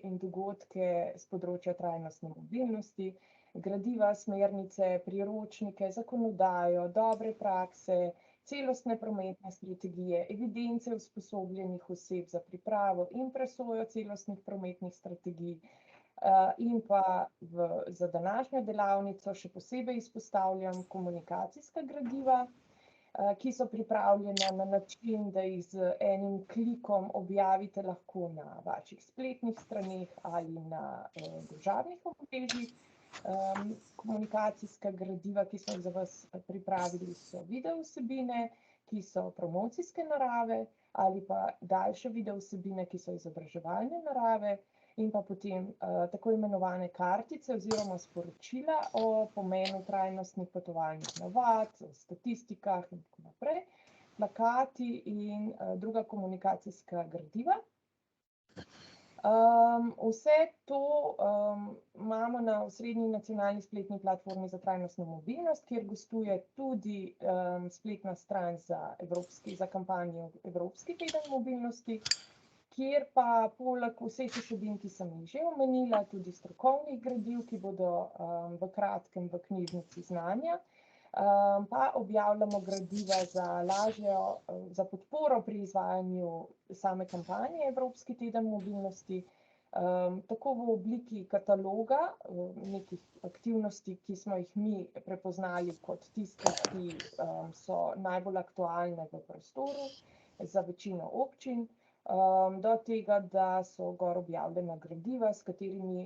in dogodke z področja trajnostne mobilnosti, gradiva, smernice, priročnike, zakonodajo, dobre prakse, celostne prometne strategije, evidence usposobljenih oseb za pripravo in presojo celostnih prometnih strategij. In pa za današnjo delavnico še posebej izpostavljam komunikacijska gradiva, ki so pripravljena na način, da jih z enim klikom objavite lahko na vaših spletnih straneh ali na družabnih omrežjih. Komunikacijska gradiva, ki smo jih za vas pripravili, so video vsebine, ki so promocijske narave, ali pa daljše video vsebine, ki so izobraževalne narave, in pa potem tako imenovane kartice oziroma sporočila o pomenu trajnostnih potovalnih navad, o statistikah in tako naprej, plakati in druga komunikacijska gradiva. Vse to imamo na osrednji nacionalni spletni platformi za trajnostno mobilnost, kjer gostuje tudi spletna stran za kampanjo Evropski teden mobilnosti, kjer pa poleg vseh vsebin, ki sem jih že omenila, tudi strokovnih gradiv, ki bodo v kratkem v knjižnici znanja, pa objavljamo gradiva za podporo pri izvajanju same kampanje Evropski teden mobilnosti, tako v obliki kataloga nekih aktivnosti, ki smo jih mi prepoznali kot tiste, ki so najbolj aktualne v prostoru za večino občin, do tega, da so gor objavljena gradiva,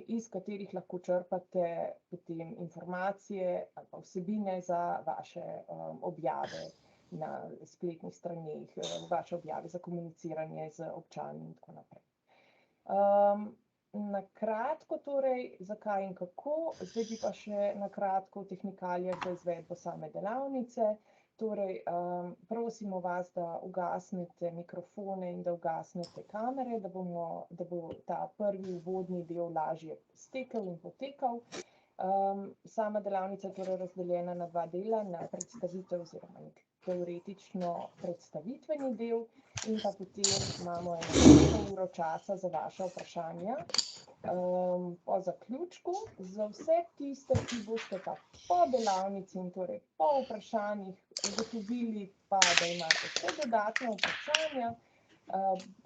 iz katerih lahko črpate potem informacije ali pa vsebine za vaše objave na spletnih straneh, vaše objave za komuniciranje z občani in tako naprej. Na kratko torej, zakaj in kako, zdaj bi pa še na kratko o tehnikalijah za izvedbo same delavnice. Torej, prosimo vas, da ugasnete mikrofone in da ugasnete kamere, da bo ta prvi uvodni del lažje stekel in potekal. Sama delavnica je torej razdeljena na dva dela, na predstavitev oziroma nek teoretično predstavitveni del in pa potem imamo eno uro časa za vaša vprašanja. Po zaključku, za vse tiste, ki boste pa po delavnici in torej po vprašanjih ugotovili pa, da imate še dodatna vprašanja,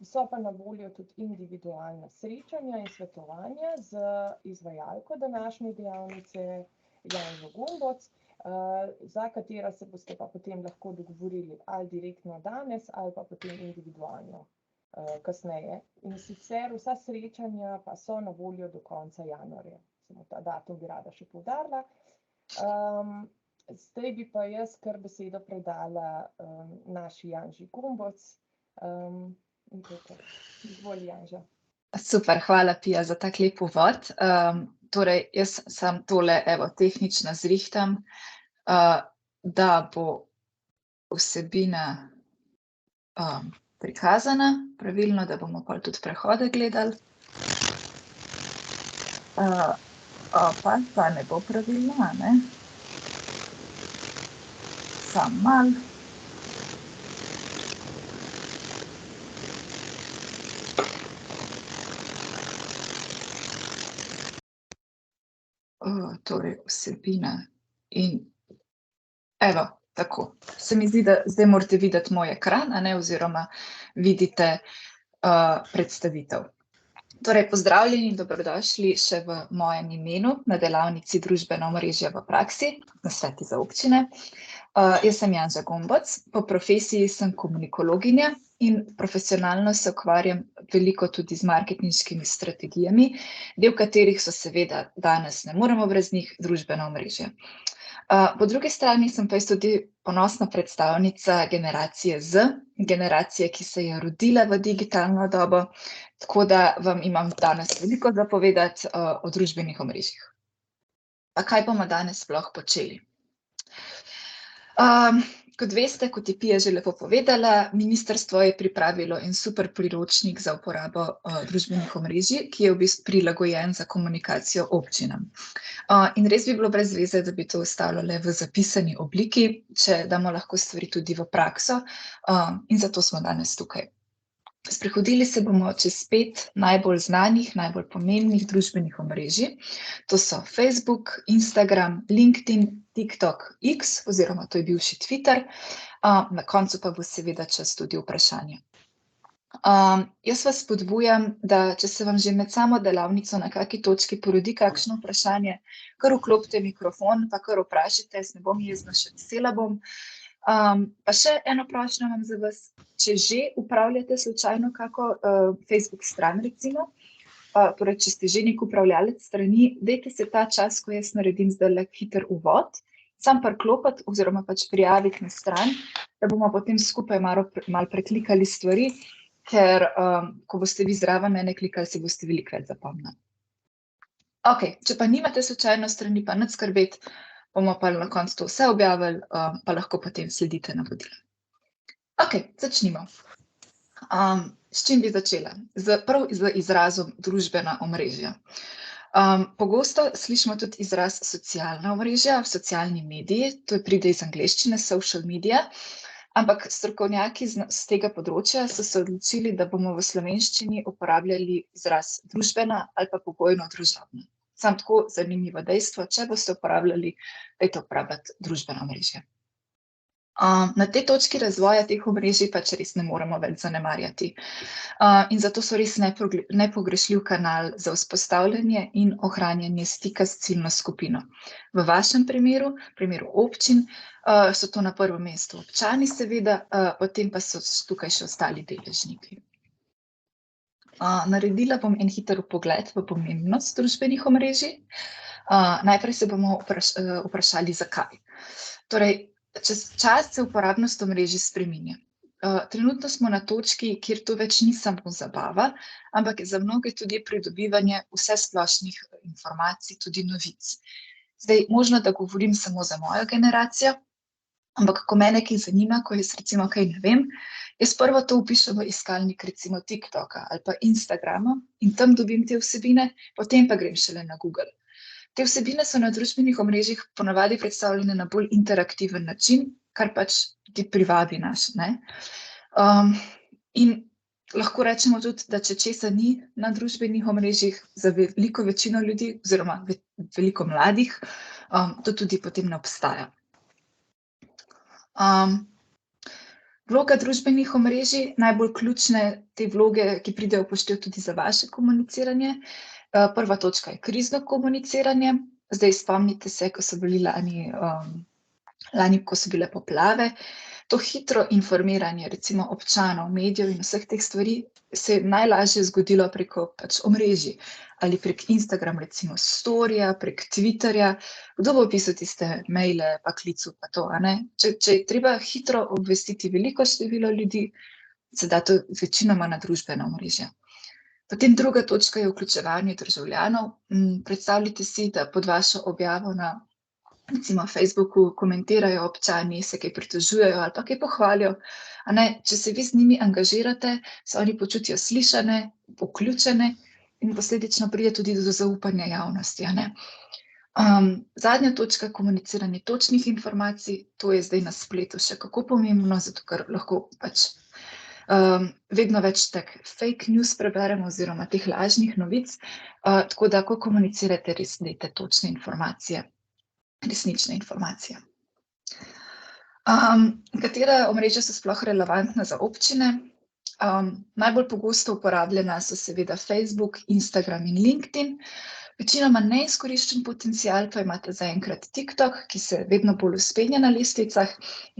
so pa na voljo tudi individualna srečanja in svetovanja z izvajalko današnje delavnice Janžo Gomboc, za katera se boste pa potem lahko dogovorili ali direktno danes ali pa potem individualno kasneje. In sicer vsa srečanja pa so na voljo do konca januarja. Samo ta datum bi rada še poudarila. Zdaj bi pa jaz kar besedo predala naši Janži Gomboc. Izvoli, Janža. Super, hvala Pija za tak lep uvod. Torej, jaz sam tole tehnično zrihtam, da bo vsebina prikazana pravilno, da bomo pol tudi prehode gledali. Pa ne bo pravilno, a ne? Samo malo. Torej, vsebina in evo, tako. Se mi zdi, da zdaj morate videti moj ekran, a ne, oziroma vidite predstavitev. Torej, pozdravljeni in dobrodošli še v mojem imenu na delavnici Družbena omrežja v praksi, nasveti za občine. Jaz sem Janža Gomboc, po profesiji sem komunikologinja in profesionalno se ukvarjam veliko tudi z marketinškimi strategijami, del katerih so seveda danes ne moremo brez njih družbena omrežja. Po drugi strani sem pa jaz tudi ponosna predstavnica generacije Z, generacije, ki se je rodila v digitalno dobo, tako da vam imam danes veliko za povedati o družbenih omrežjih. Pa kaj bomo danes sploh počeli? Kot veste, kot je Pija že lepo povedala, ministrstvo je pripravilo en super priročnik za uporabo družbenih omrežij, ki je v bistvu prilagojen za komunikacijo občinam. In res bi bilo brez veze, da bi to ostalo le v zapisani obliki, če damo lahko stvari tudi v prakso, in zato smo danes tukaj. Sprehodili se bomo čez 5 najbolj znanih, najbolj pomembnih družbenih omrežij. To so Facebook, Instagram, LinkedIn, TikTok, X, oziroma to je bivši Twitter. Na koncu pa bo seveda čas tudi vprašanje. Jaz vas spodbujam, da če se vam že med samo delavnico na kaki točki porodi kakšno vprašanje, kar vklopite mikrofon, pa kar vprašajte, jaz ne bom jezna, še vesela bom. Pa še eno prošnjo imam za vas, če že upravljate slučajno kako Facebook stran recimo, torej če ste že nek upravljalec strani, dajte se ta čas, ko jaz naredim zdajle hiter uvod, sam priklopiti oziroma pač prijaviti na stran, da bomo potem skupaj malo preklikali stvari, ker ko boste vi zraven mene klikali, si boste veliko več zapomnili. Ok, če pa nimate slučajno strani, pa nič skrbeti, bomo pa na koncu to vse objavili, pa lahko potem sledite navodila. Ok, začnimo. S čim bi začela? Prav z izrazom družbena omrežja. Pogosto slišimo tudi izraz socialna omrežja, socialni mediji, to pride iz angleščine, social media, ampak strokovnjaki z tega področja so se odločili, da bomo v slovenščini uporabljali izraz družbena ali pa pogojno družabna. Samo tako zanimivo dejstvo, če boste uporabljali, dajte uporabljati družbena omrežja. Na tej točki razvoja teh omrežij pač res ne moremo več zanemarjati. In zato so res nepogrešljiv kanal za vzpostavljanje in ohranjanje stika s ciljno skupino. V vašem primeru, primeru občin, so to na prvem mestu občani seveda, potem pa so tukaj še ostali deležniki. Naredila bom en hiter vpogled v pomembnost družbenih omrežij. Najprej se bomo vprašali, zakaj. Torej, čez čas se uporabnost omrežij spreminja. Trenutno smo na točki, kjer to več ni samo zabava, ampak je za mnoge tudi pridobivanje vsesplošnih informacij, tudi novic. Zdaj, možno, da govorim samo za mojo generacijo, ampak ko mene kaj zanima, ko jaz recimo kaj ne vem, jaz prvo to vpišem v iskalnik recimo TikToka ali pa Instagrama in tam dobim te vsebine, potem pa grem šele na Google. Te vsebine so na družbenih omrežjih ponavadi predstavljene na bolj interaktiven način, kar pač ti privabi nas, ne. In lahko rečemo tudi, da če česa ni na družbenih omrežjih, za veliko večino ljudi oziroma veliko mladih, to tudi potem ne obstaja. Vloga družbenih omrežij, najbolj ključne te vloge, ki pridejo v poštev tudi za vaše komuniciranje. Prva točka je krizno komuniciranje. Zdaj spomnite se, ko so bili lani, ko so bile poplave, to hitro informiranje recimo občanov, medijev in vseh teh stvari se je najlažje zgodilo preko pač omrežij ali prek Instagram recimo storyja, prek Twitterja. Kdo bo pisal tiste maile pa klical pa to, a ne? Če je treba hitro obvestiti veliko število ljudi, se da to večinoma na družbena omrežja. Potem druga točka je vključevanje državljanov. Predstavljajte si, da pod vašo objavo na recimo Facebooku komentirajo občani, se kaj pritožujejo ali pa kaj pohvalijo, a ne, če se vi z njimi angažirate, se oni počutijo slišane, vključene in posledično pride tudi do zaupanja javnosti, a ne. Zadnja točka, komuniciranje točnih informacij, to je zdaj na spletu še kako pomembno, zato ker lahko pač vedno več fake news preberemo oziroma teh lažnih novic, tako da, ko komunicirate, res dajte točne informacije, resnične informacije. Katera omrežja so sploh relevantna za občine? Najbolj pogosto uporabljena so seveda Facebook, Instagram in LinkedIn. Večinoma neizkoriščen potencial pa imate zaenkrat TikTok, ki se vedno bolj vzpenja na lestvicah,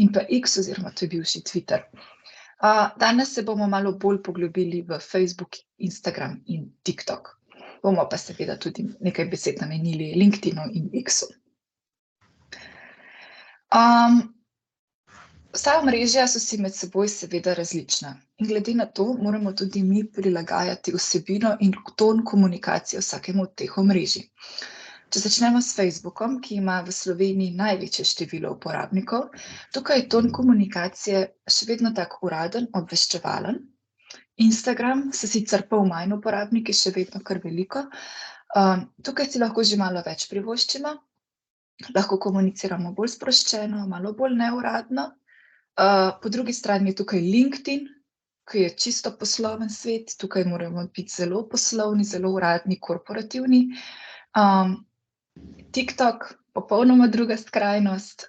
in pa X oziroma to je bivši Twitter. Danes se bomo malo bolj poglobili v Facebook, Instagram in TikTok. Bomo pa seveda tudi nekaj besed namenili LinkedInu in Xu. Vsa omrežja so si med seboj seveda različna in glede na to moramo tudi mi prilagajati vsebino in ton komunikacije vsakemu od teh omrežij. Če začnemo s Facebookom, ki ima v Sloveniji največje število uporabnikov, tukaj je ton komunikacije še vedno tak uraden, obveščevalen. Instagram so sicer pol manj uporabniki, še vedno kar veliko. Tukaj si lahko že malo več privoščimo, lahko komuniciramo bolj sproščeno, malo bolj neuradno. Po drugi strani je tukaj LinkedIn, ki je čisto posloven svet, tukaj moramo biti zelo poslovni, zelo uradni, korporativni. TikTok, popolnoma druga skrajnost,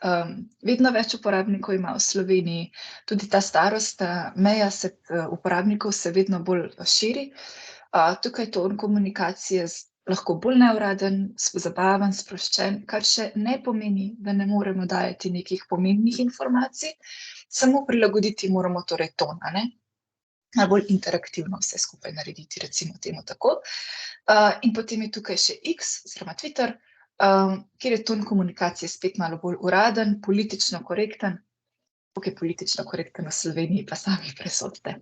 vedno več uporabnikov ima v Sloveniji, tudi ta starostna meja uporabnikov se vedno bolj širi. Tukaj ton komunikacije lahko bolj neuraden, zabaven, sproščen, kar še ne pomeni, da ne moremo dajati nekih pomembnih informacij, samo prilagoditi moramo torej ton, a ne? Najbolj interaktivno vse skupaj narediti, recimo temu tako. In potem je tukaj še X, oziroma Twitter, kjer je ton komunikacije spet malo bolj uraden, politično korekten. Tukaj politično korekten v Sloveniji, pa sami presodite.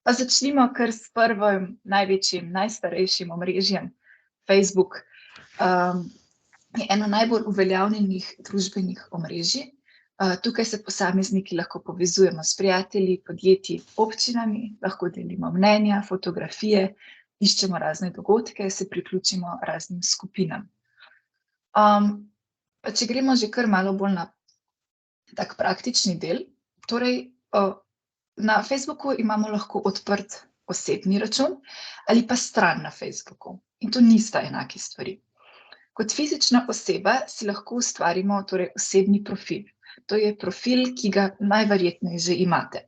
Pa začnimo kar s prvim največjim, najstarejšim omrežjem. Facebook je eno najbolj uveljavljenih družbenih omrežij. Tukaj se posamezniki lahko povezujemo s prijatelji, podjetji, občinami, lahko delimo mnenja, fotografije, iščemo razne dogodke, se priključimo raznim skupinam. Pa če gremo že kar malo bolj na tak praktični del, torej na Facebooku imamo lahko odprt osebni račun ali pa stran na Facebooku. In to nista enaki stvari. Kot fizična oseba si lahko ustvarimo torej osebni profil. To je profil, ki ga najverjetneje že imate.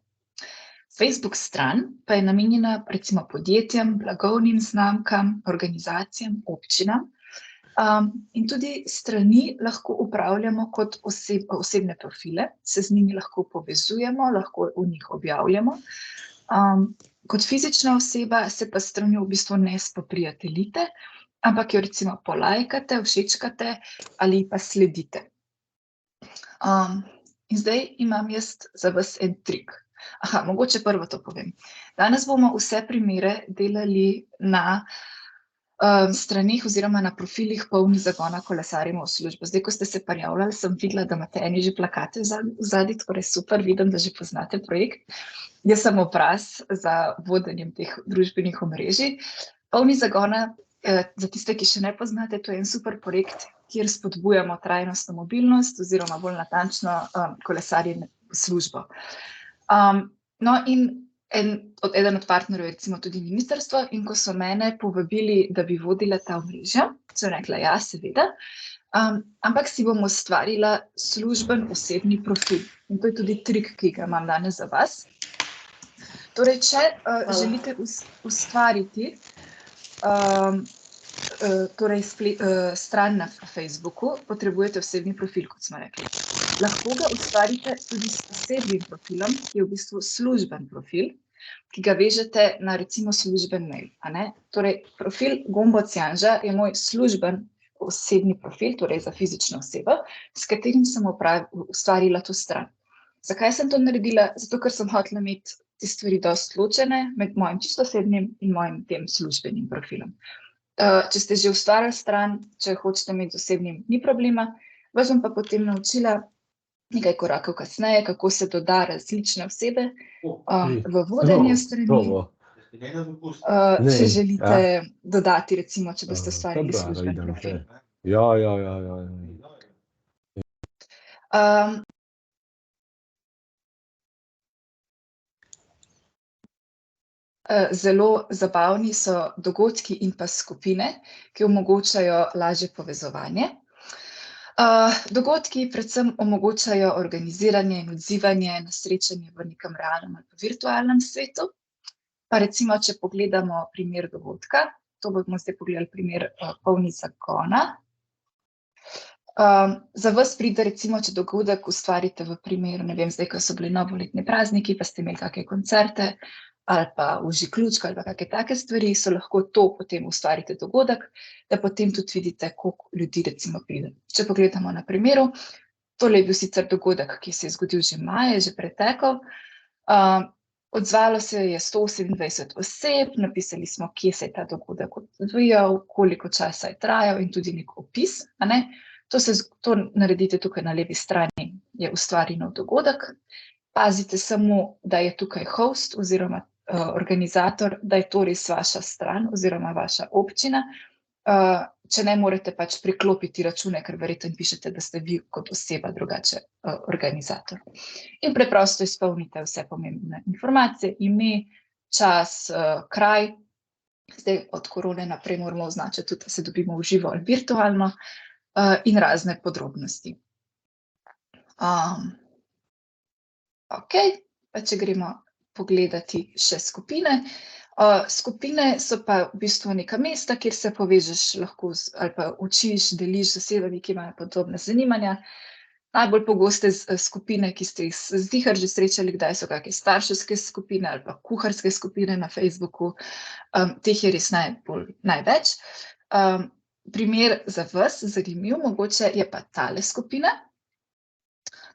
Facebook stran pa je namenjena recimo podjetjem, blagovnim znamkam, organizacijam, občinam. In tudi strani lahko upravljamo kot osebne profile, se z njimi lahko povezujemo, lahko v njih objavljamo. Kot fizična oseba se pa s stranjo v bistvu ne spoprijateljite, ampak jo recimo polajkate, všečkate ali pa sledite. In zdaj imam jaz za vas en trik. Mogoče prvo to povem. Danes bomo vse primere delali na straneh oziroma na profilih Polni zagona kolesarimo v službo. Zdaj, ko ste se prijavljali, sem videla, da imate eni že plakate zadaj, torej super, vidim, da že poznate projekt. Jaz sem obraz za vodenjem teh družbenih omrežij. Polni zagona, za tiste, ki še ne poznate, to je en super projekt, kjer spodbujamo trajnostno mobilnost oziroma bolj natančno kolesarjenje v službo. No, in eden od partnerjev je recimo tudi ministrstvo, in ko so mene povabili, da bi vodila ta omrežja, sem rekla, ja, seveda, ampak si bom ustvarila služben osebni profil. In to je tudi trik, ki ga imam danes za vas. Torej, če želite ustvariti stran na Facebooku, potrebujete osebni profil, kot smo rekli. Lahko ga ustvarite tudi s posebnim profilom, ki je v bistvu služben profil, ki ga vežete na recimo služben mail, a ne? Torej, profil Gombo Cjanža je moj služben osebni profil, torej za fizično osebo, s katerim sem ustvarila to stran. Zakaj sem to naredila? Zato, ker sem hotela imeti te stvari dosti ločene med mojim čisto osebnim in mojim tem službenim profilom. Če ste že ustvarili stran, če hočete imeti z osebnim, ni problema, vas bom pa potem naučila nekaj korakov kasneje, kako se doda različne osebe v vodenje strani. Če želite dodati, recimo, če boste ustvarili služben profil. Ja. Zelo zabavni so dogodki in pa skupine, ki omogočajo lažje povezovanje. Dogodki predvsem omogočajo organiziranje in odzivanje na srečanje v nekem realnem ali pa virtualnem svetu. Pa recimo, če pogledamo primer dogodka, to bomo zdaj pogledali primer Polni zagona. Za vas pride recimo, če dogodek ustvarite v primeru, ne vem, zdaj, ko so bili novoletni prazniki, pa ste imeli kakšne koncerte, ali pa Uži ključka, ali pa kakšne take stvari, so lahko to potem ustvarite dogodek, da potem tudi vidite, koliko ljudi recimo pride. Če pogledamo na primeru, tole je bil sicer dogodek, ki se je zgodil že maja, že pretekel. Odzvalo se je 128 oseb, napisali smo, kje se je ta dogodek odvijal, koliko časa je trajal in tudi nek opis, a ne. To naredite tukaj na levi strani, je ustvari nov dogodek. Pazite samo, da je tukaj host oziroma organizator, da je to res vaša stran oziroma vaša občina. če ne morete pač priklopiti račune, ker verjetno pišete, da ste vi kot oseba drugače organizator. In preprosto izpolnite vse pomembne informacije, ime, čas, kraj. Zdaj od korone naprej moramo označiti tudi, da se dobimo v živo ali virtualno, in razne podrobnosti. Okej, pa če gremo pogledati še skupine. Skupine so pa v bistvu neka mesta, kjer se povežeš lahko ali pa učiš, deliš z osebami, ki imajo podobna zanimanja. Najbolj pogoste skupine, ki ste jih ziher že srečali, kdaj so kakšne starševske skupine ali pa kuharske skupine na Facebooku. Teh je res največ. Primer za vas, zanimiv mogoče, je pa tale skupina,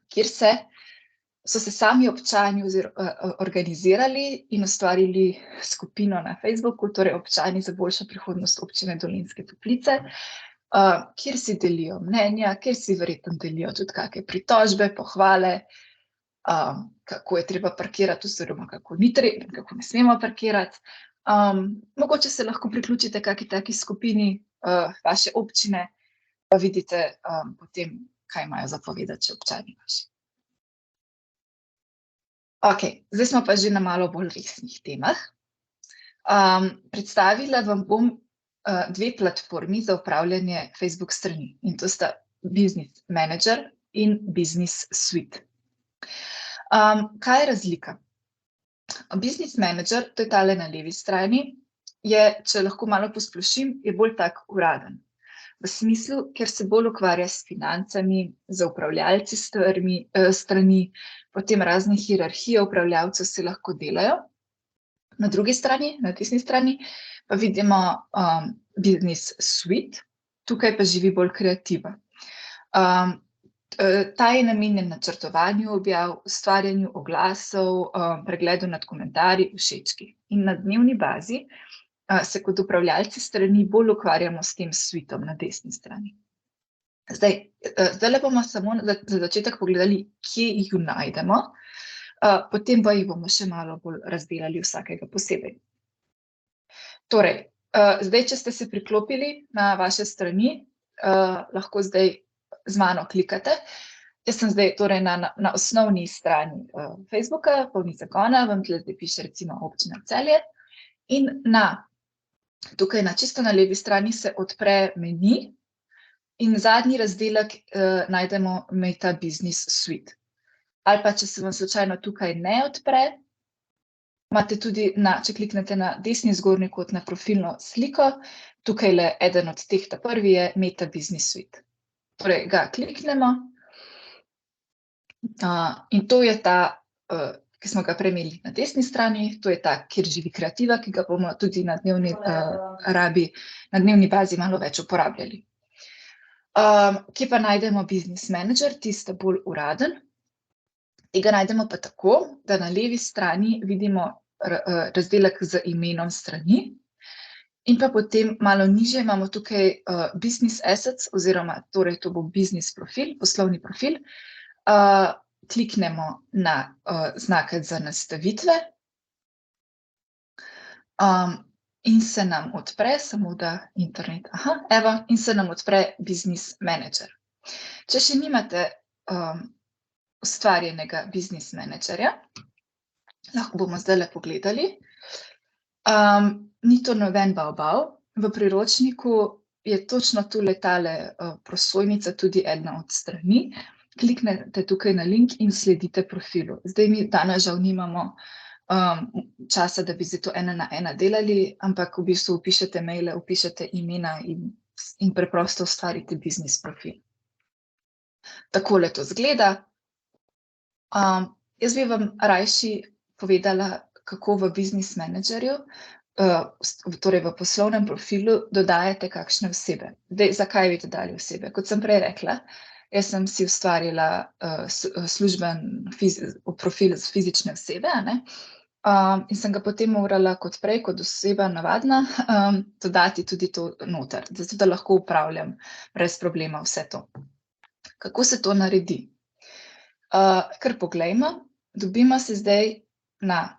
kjer so se sami občani organizirali in ustvarili skupino na Facebooku, torej Občani za boljšo prihodnost občine Dolenjske Toplice, kjer si delijo mnenja, kjer si verjetno delijo tudi kakšne pritožbe, pohvale, kako je treba parkirati oziroma kako ne smemo parkirati. Mogoče se lahko priključite kakšni taki skupini vaše občine, pa vidite potem, kaj imajo za povedati še občani vaši. Okej, zdaj smo pa že na malo bolj resnih temah. Predstavila vam bom dve platformi za upravljanje Facebook strani, in to sta Business Manager in Business Suite. Kaj je razlika? Business Manager, to je tale na levi strani, je, če lahko malo posplošim, je bolj tak uraden. V smislu, ker se bolj ukvarja s financami, z upravljalci strani, potem razne hierarhije upravljalcev se lahko delajo. Na drugi strani, na desni strani, pa vidimo Business Suite, tukaj pa živi bolj kreativa. Ta je namenjen načrtovanju objav, ustvarjanju oglasov, pregledu nad komentarji, všečki. In na dnevni bazi se kot upravljalci strani bolj ukvarjamo s tem suitom na desni strani. Zdajle bomo samo za začetek pogledali, kje jih najdemo, potem pa jih bomo še malo bolj razdelali vsakega posebej. Torej, zdaj, če ste se priklopili na vaše strani, lahko zdaj z mano klikate. Jaz sem zdaj torej na osnovni strani Facebooka, Polni zakona, vam tle zdaj piše recimo Občina Celje, in tukaj čisto na levi strani se odpre meni in zadnji razdelek najdemo Meta Business Suite. Ali pa, če se vam slučajno tukaj ne odpre, imate tudi, če kliknete na desni zgornji kot na profilno sliko, tukajle eden od teh, ta prvi je Meta Business Suite. Torej, ga kliknemo in to je ta, ki smo ga prej imeli na desni strani, to je ta, kjer živi kreativa, ki ga bomo tudi na dnevni bazi malo več uporabljali. Kje pa najdemo Business Manager, tisto bolj uraden? Tega najdemo pa tako, da na levi strani vidimo razdelek z imenom strani in pa potem malo nižje imamo tukaj Business Assets oziroma torej to bo business profil, poslovni profil. Kliknemo na znakec za nastavitve in se nam odpre, samo da internet, evo, in se nam odpre Business Manager. Če še nimate ustvarjenega Business Managerja, lahko bomo zdajle pogledali. Ni to noben bav, v priročniku je točno tule tale prosojnica tudi ena od strani. Kliknete tukaj na link in sledite profilu. Zdaj mi danes žal nimamo časa, da bi zdaj to 1 na 1 delali, ampak v bistvu vpišete maile, vpišete imena in preprosto ustvarite biznis profil. Takole to izgleda. Jaz bi vam rajši povedala, kako v Business Managerju, torej v poslovnem profilu, dodajate kakšne osebe. Zdaj, zakaj bi dodali osebe? Kot sem prej rekla, jaz sem si ustvarila služben profil z fizične osebe, in sem ga potem morala kot prej, kot oseba navadna, dodati tudi to noter, zato da lahko upravljam brez problema vse to. Kako se to naredi? Kar poglejmo, dobimo se zdaj na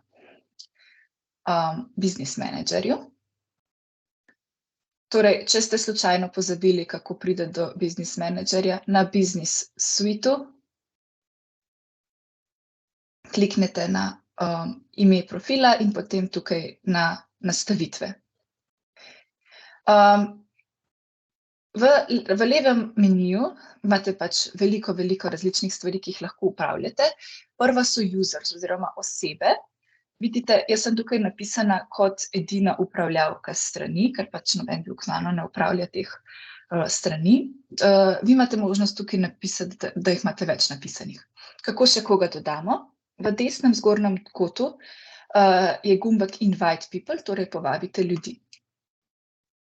Business Managerju. Torej, če ste slučajno pozabili, kako pride do Business Managerja, na Business Suite-u kliknete na ime profila in potem tukaj na nastavitve. V levem meniju imate pač veliko različnih stvari, ki jih lahko upravljate. Prva so users oziroma osebe. Vidite, jaz sem tukaj napisana kot edina upravljavka strani, ker pač noben drug z mano ne upravlja teh strani. Vi imate možnost tukaj napisati, da jih imate več napisanih. Kako še koga dodamo? V desnem zgornjem kotu je gumbek Invite people, torej povabite ljudi.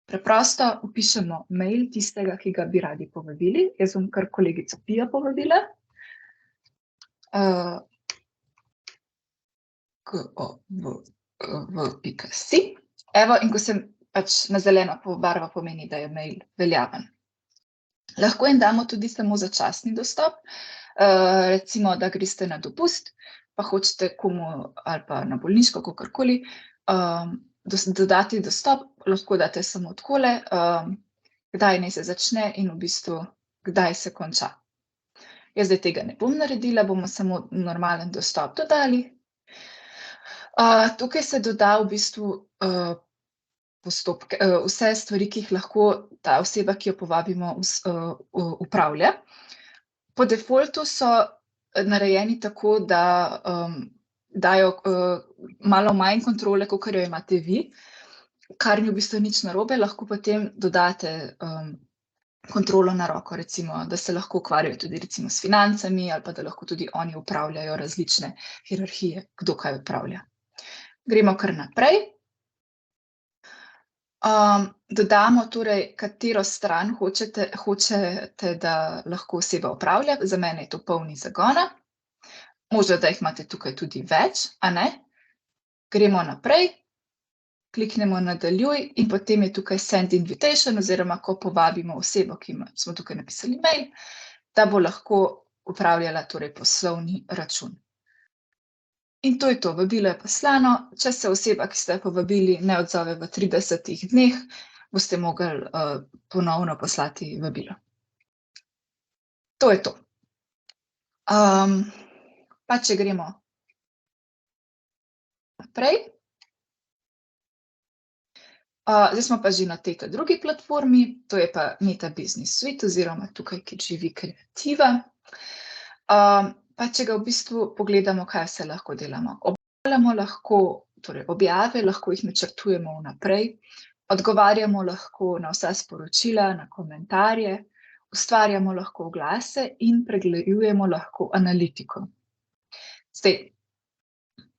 Preprosto vpišemo mail tistega, ki ga bi radi povabili. Jaz bom kar kolegico Pija povabila. gov.si. Evo, in ko sem pač na zeleno barva, pomeni, da je mail veljaven. Lahko jim damo tudi samo začasni dostop, recimo, da greste na dopust, pa hočete komu ali pa na bolniško, kakorkoli, dodati dostop, lahko date samo takole, kdaj naj se začne in v bistvu, kdaj se konča. Jaz zdaj tega ne bom naredila, bomo samo normalen dostop dodali. Tukaj se doda v bistvu postopke, vse stvari, ki jih lahko ta oseba, ki jo povabimo, upravlja. Po defaultu so narejeni tako, da dajo malo manj kontrole, kakor jo imate vi, kar ni v bistvu nič narobe, lahko potem dodate kontrolo na roko, recimo, da se lahko ukvarjajo tudi recimo s financami ali pa da lahko tudi oni upravljajo različne hierarhije, kdo kaj upravlja. Gremo kar naprej. Dodamo torej, katero stran hočete, da lahko oseba upravlja. Za mene je to polni zagona. Možno, da jih imate tukaj tudi več, a ne? Gremo naprej, kliknemo nadaljuj in potem je tukaj send invitation oziroma, ko povabimo osebo, ki smo tukaj napisali mail, da bo lahko upravljala torej poslovni račun. In to je to, vabilo je poslano. Če se oseba, ki ste jo povabili, ne odzove v 30 dneh, boste mogli ponovno poslati vabilo. To je to. Pa če gremo naprej. Zdaj smo pa že na tej drugi platformi, to je pa Meta Business Suite oziroma tukaj, kjer živi kreativa. Pa če ga v bistvu pogledamo, kaj vse lahko delamo. Objavljamo lahko, torej objave, lahko jih načrtujemo vnaprej, odgovarjamo lahko na vsa sporočila, na komentarje, ustvarjamo lahko oglase in pregledujemo lahko analitiko. Zdaj,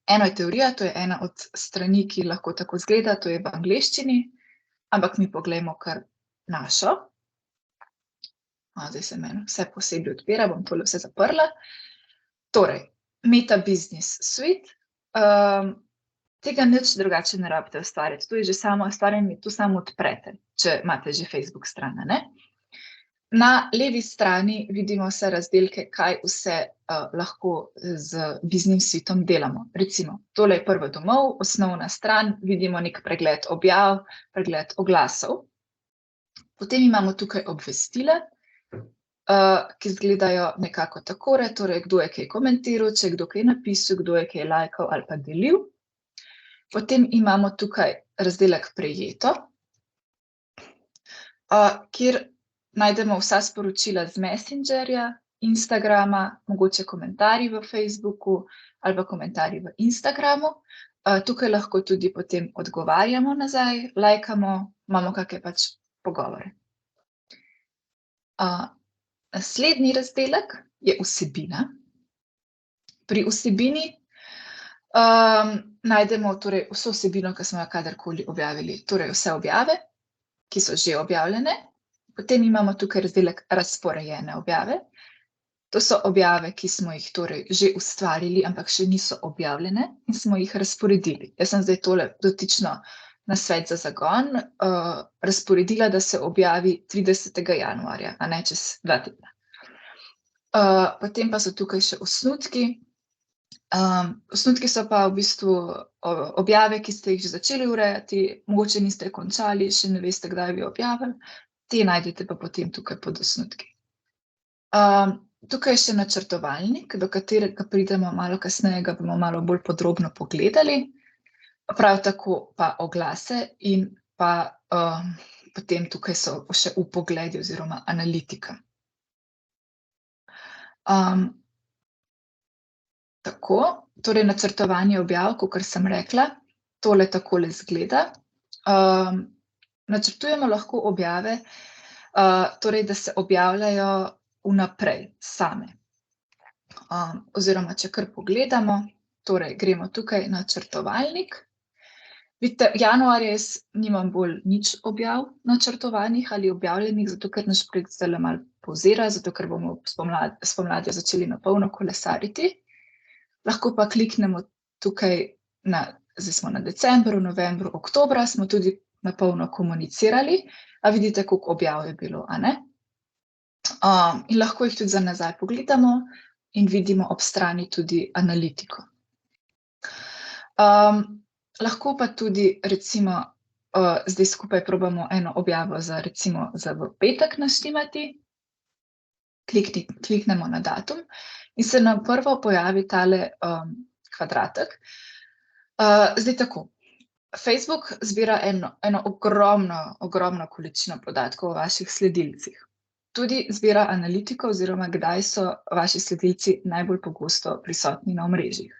eno je teorija, to je ena od strani, ki lahko tako izgleda, to je v angleščini, ampak mi poglejmo kar našo. Zdaj se meni vse posebej odpira, bom tole vse zaprla. Torej, Meta Business Suite, tega nič drugače ne rabite ustvarjati, to je že samo ustvarjanje, to samo odprete, če imate že Facebook stran, ne? Na levi strani vidimo vse razdelke, kaj vse lahko z Business Suite-om delamo. Recimo, tole je prvo domov, osnovna stran, vidimo nek pregled objav, pregled oglasov. Potem imamo tukaj obvestila, ki izgledajo nekako takole, torej kdo je kaj komentiral, če je kdo kaj napisal, kdo je kaj lajkal ali pa delil. Potem imamo tukaj razdelek prejeto, kjer najdemo vsa sporočila z Messengerja, Instagrama, mogoče komentarji v Facebooku ali pa komentarji v Instagramu. Tukaj lahko tudi potem odgovarjamo nazaj, lajkamo, imamo kakšne pač pogovore. Naslednji razdelek je vsebina. Pri vsebini najdemo torej vso vsebino, ki smo jo kadarkoli objavili, torej vse objave, ki so že objavljene. Potem imamo tukaj razdelek razporejene objave. To so objave, ki smo jih torej že ustvarili, ampak še niso objavljene in smo jih razporedili. Jaz sem zdaj tole dotično nasvet za zagon razporedila, da se objavi 30. januarja, a ne čez 2 tedna. Potem pa so tukaj še osnutki. Osnutki so pa v bistvu objave, ki ste jih že začeli urejati, mogoče niste končali, še ne veste, kdaj bi objavili, te najdete pa potem tukaj pod osnutki. Tukaj je še načrtovalnik, do katerega pridemo malo kasneje, ga bomo malo bolj podrobno pogledali. Prav tako pa oglase in pa potem tukaj so še vpogledi oziroma analitika. Tako, torej načrtovanje objav, kakor sem rekla, tole takole izgleda. Načrtujemo lahko objave, torej da se objavljajo vnaprej same. Oziroma, če kar pogledamo, torej gremo tukaj načrtovalnik. Vidite, januarja jaz nimam bolj nič objav načrtovanih ali objavljenih, zato ker naš projekt zdajle malo pavzira, zato ker bomo spomladi začeli na polno kolesariti. Lahko pa kliknemo tukaj zdaj smo na decembru, novembru, oktobra, smo tudi na polno komunicirali. A vidite, koliko objav je bilo, a ne? In lahko jih tudi za nazaj pogledamo in vidimo ob strani tudi analitiko. Lahko pa tudi recimo zdaj skupaj probamo eno objavo za recimo za v petek naštimati. Kliknemo na datum in se nam prvo pojavi tale kvadratek. Zdaj tako, Facebook zbira eno ogromno količino podatkov o vaših sledilcih. Tudi zbira analitiko oziroma kdaj so vaši sledilci najbolj pogosto prisotni na omrežjih.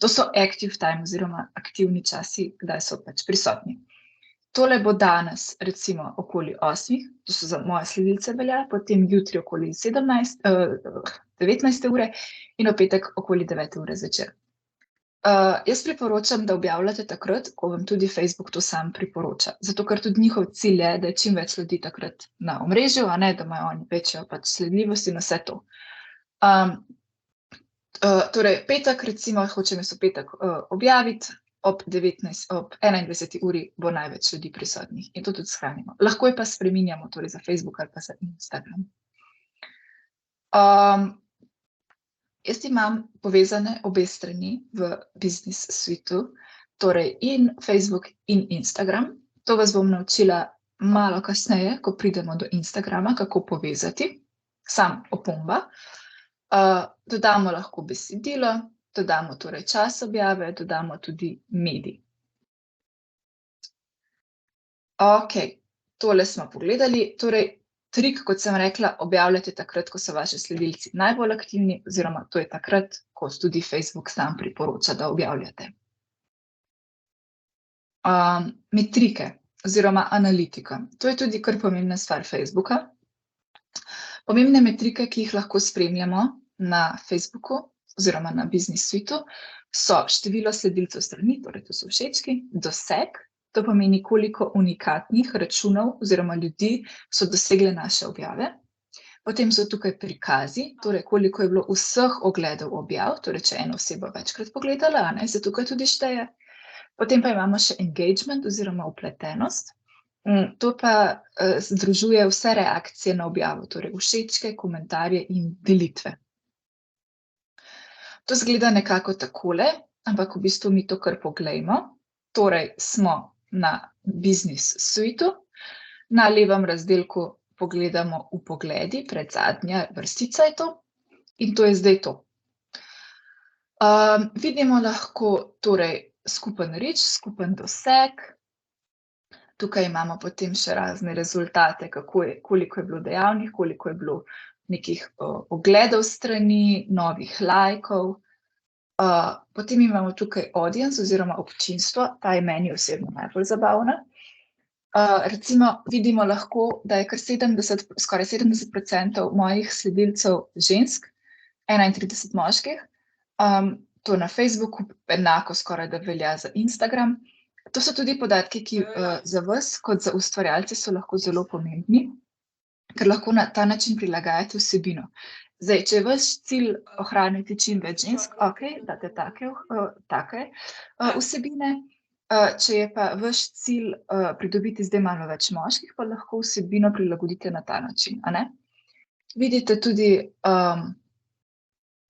To so active time oziroma aktivni časi, kdaj so pač prisotni. Tole bo danes recimo okoli 8, to so za moje sledilce velja, potem jutri okoli 19. ure in v petek okoli 9. ure zvečer. Jaz priporočam, da objavljate takrat, ko vam tudi Facebook to sam priporoča. Zato, ker tudi njihov cilj je, da je čim več ljudi takrat na omrežju, a ne, da imajo oni večjo pač sledljivost in vse to. Torej, petek recimo, hočem jaz v petek objaviti, ob 21. uri bo največ ljudi prisotnih in to tudi shranimo. Lahko je pa spreminjamo torej za Facebook ali pa za Instagram. Jaz imam povezane obe strani v Business Suiteu, torej in Facebook in Instagram. To vas bom naučila malo kasneje, ko pridemo do Instagrama, kako povezati, sam opomba. Dodamo lahko besedilo, dodamo torej čas objave, dodamo tudi medij. Okej, tole smo pogledali, torej trik, kot sem rekla, objavljate takrat, ko so vaši sledilci najbolj aktivni, oziroma to je takrat, ko tudi Facebook sam priporoča, da objavljate. Metrike oziroma analitika. To je tudi kar pomembna stvar Facebooka. Pomembne metrike, ki jih lahko spremljamo na Facebooku oziroma na Business Suiteu, so število sledilcev strani, torej to so všečki, doseg, to pomeni, koliko unikatnih računov oziroma ljudi so dosegle naše objave. Potem so tukaj prikazi, torej koliko je bilo vseh ogledov objav, torej če eno osebo večkrat pogledala, a ne, se tukaj tudi šteje. Potem pa imamo še engagement oziroma vpletenost. To pa združuje vse reakcije na objavo, torej všečke, komentarje in delitve. To izgleda nekako takole, ampak v bistvu mi to kar poglejmo. Torej smo na Business Suiteu, na levem razdelku pogledamo vpogledi, predzadnja vrstica je to in to je zdaj to. Vidimo lahko torej skupen reach, skupen doseg. Tukaj imamo potem še razne rezultate, koliko je bilo dejavnih, koliko je bilo nekih ogledov strani, novih lajkov. Potem imamo tukaj audience oziroma občinstvo, ta je meni osebno najbolj zabavna. Recimo vidimo lahko, da je kar skoraj 70% mojih sledilcev žensk, 31 moških. To na Facebooku enako skoraj da velja za Instagram. To so tudi podatki, ki za vas kot za ustvarjalce so lahko zelo pomembni, ker lahko na ta način prilagajate vsebino. Zdaj, če je vaš cilj ohraniti čim več žensk, okej, date take vsebine. Če je pa vaš cilj pridobiti zdaj malo več moških, pa lahko vsebino prilagodite na ta način, a ne? Vidite tudi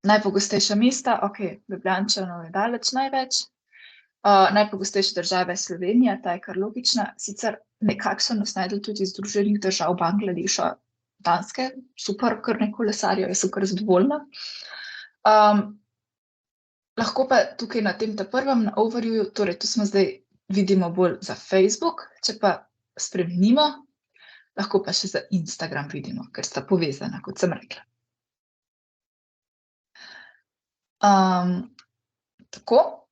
Najpogostejša mesta, Ljubljančanov je daleč največ. Najpogostejše države Slovenija, ta je kar logična, sicer nekako so nas našli tudi iz Združenih držav Bangladeša, Danske, super, kar ne kolesarijo, jaz sem kar zadovoljna. Lahko pa tukaj na tem prvem na overviewju, torej tu smo zdaj vidimo bolj za Facebook, če pa spremenimo, lahko pa še za Instagram vidimo, ker sta povezana, kot sem rekla. Tako,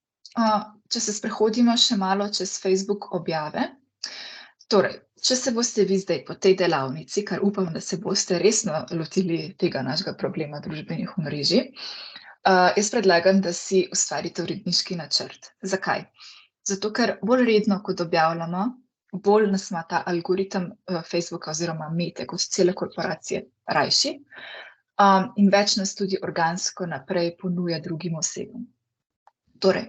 če se sprehodimo še malo čez Facebook objave, torej, če se boste vi zdaj po tej delavnici, kar upam, da se boste resno lotili tega našega problema družbenih omrežij, jaz predlagam, da si ustvarite uredniški načrt. Zakaj? Zato, ker bolj redno, kot objavljamo, bolj nas ima ta algoritem Facebooka oziroma Mete kot cele korporacije rajši, in več nas tudi organsko naprej ponuja drugim osebam. Torej,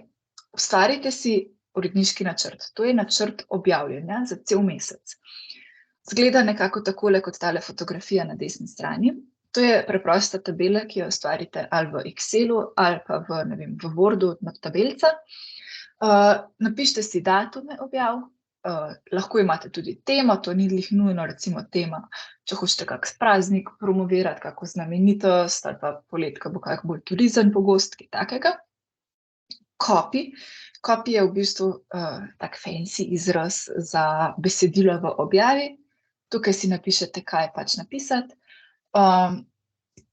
ustvarite si uredniški načrt. To je načrt objavljanja za cel mesec. Zgleda nekako takole kot tale fotografija na desni strani. To je preprosta tabela, ki jo ustvarite ali v Excelu ali pa v Wordu med tabelca. Napišite si datume objav, lahko imate tudi temo, to ni glih nujno, recimo tema, če hočete kak praznik promovirati, kako znamenitost ali pa poletka bo kak bolj turizem pogost, kaj takega. Copy je v bistvu tak fancy izraz za besedilo v objavi. Tukaj si napišete, kaj pač napisati.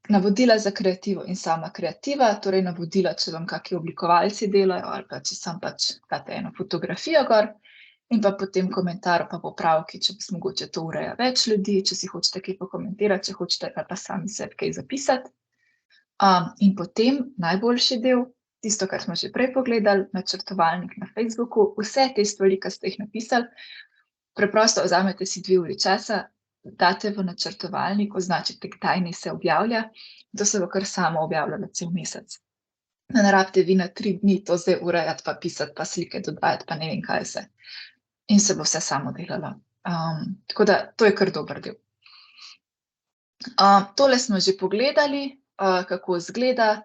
Navodila za kreativo in sama kreativa, torej navodila, če vam kaki oblikovalci delajo ali pa če sam pač date eno fotografijo gor. In pa potem komentar pa popravki, če vas mogoče to ureja več ljudi, če si hočete kaj pokomentirati, če hočete ali pa sami sebi kaj zapisati. In potem najboljši del, tisto, kar smo že prej pogledali, načrtovalnik na Facebooku, vse te stvari, ki ste jih napisali, preprosto vzamete si 2 uri časa, date v načrtovalnik, označite, kdaj naj se objavlja, to se bo kar samo objavljalo cel mesec. Ne rabite vi na 3 dni to zdaj urejati, pa pisati, pa slike dodajati, pa ne vem kaj vse. In se bo vse samo delalo. Tako da to je kar dober del. Tole smo že pogledali, kako izgleda.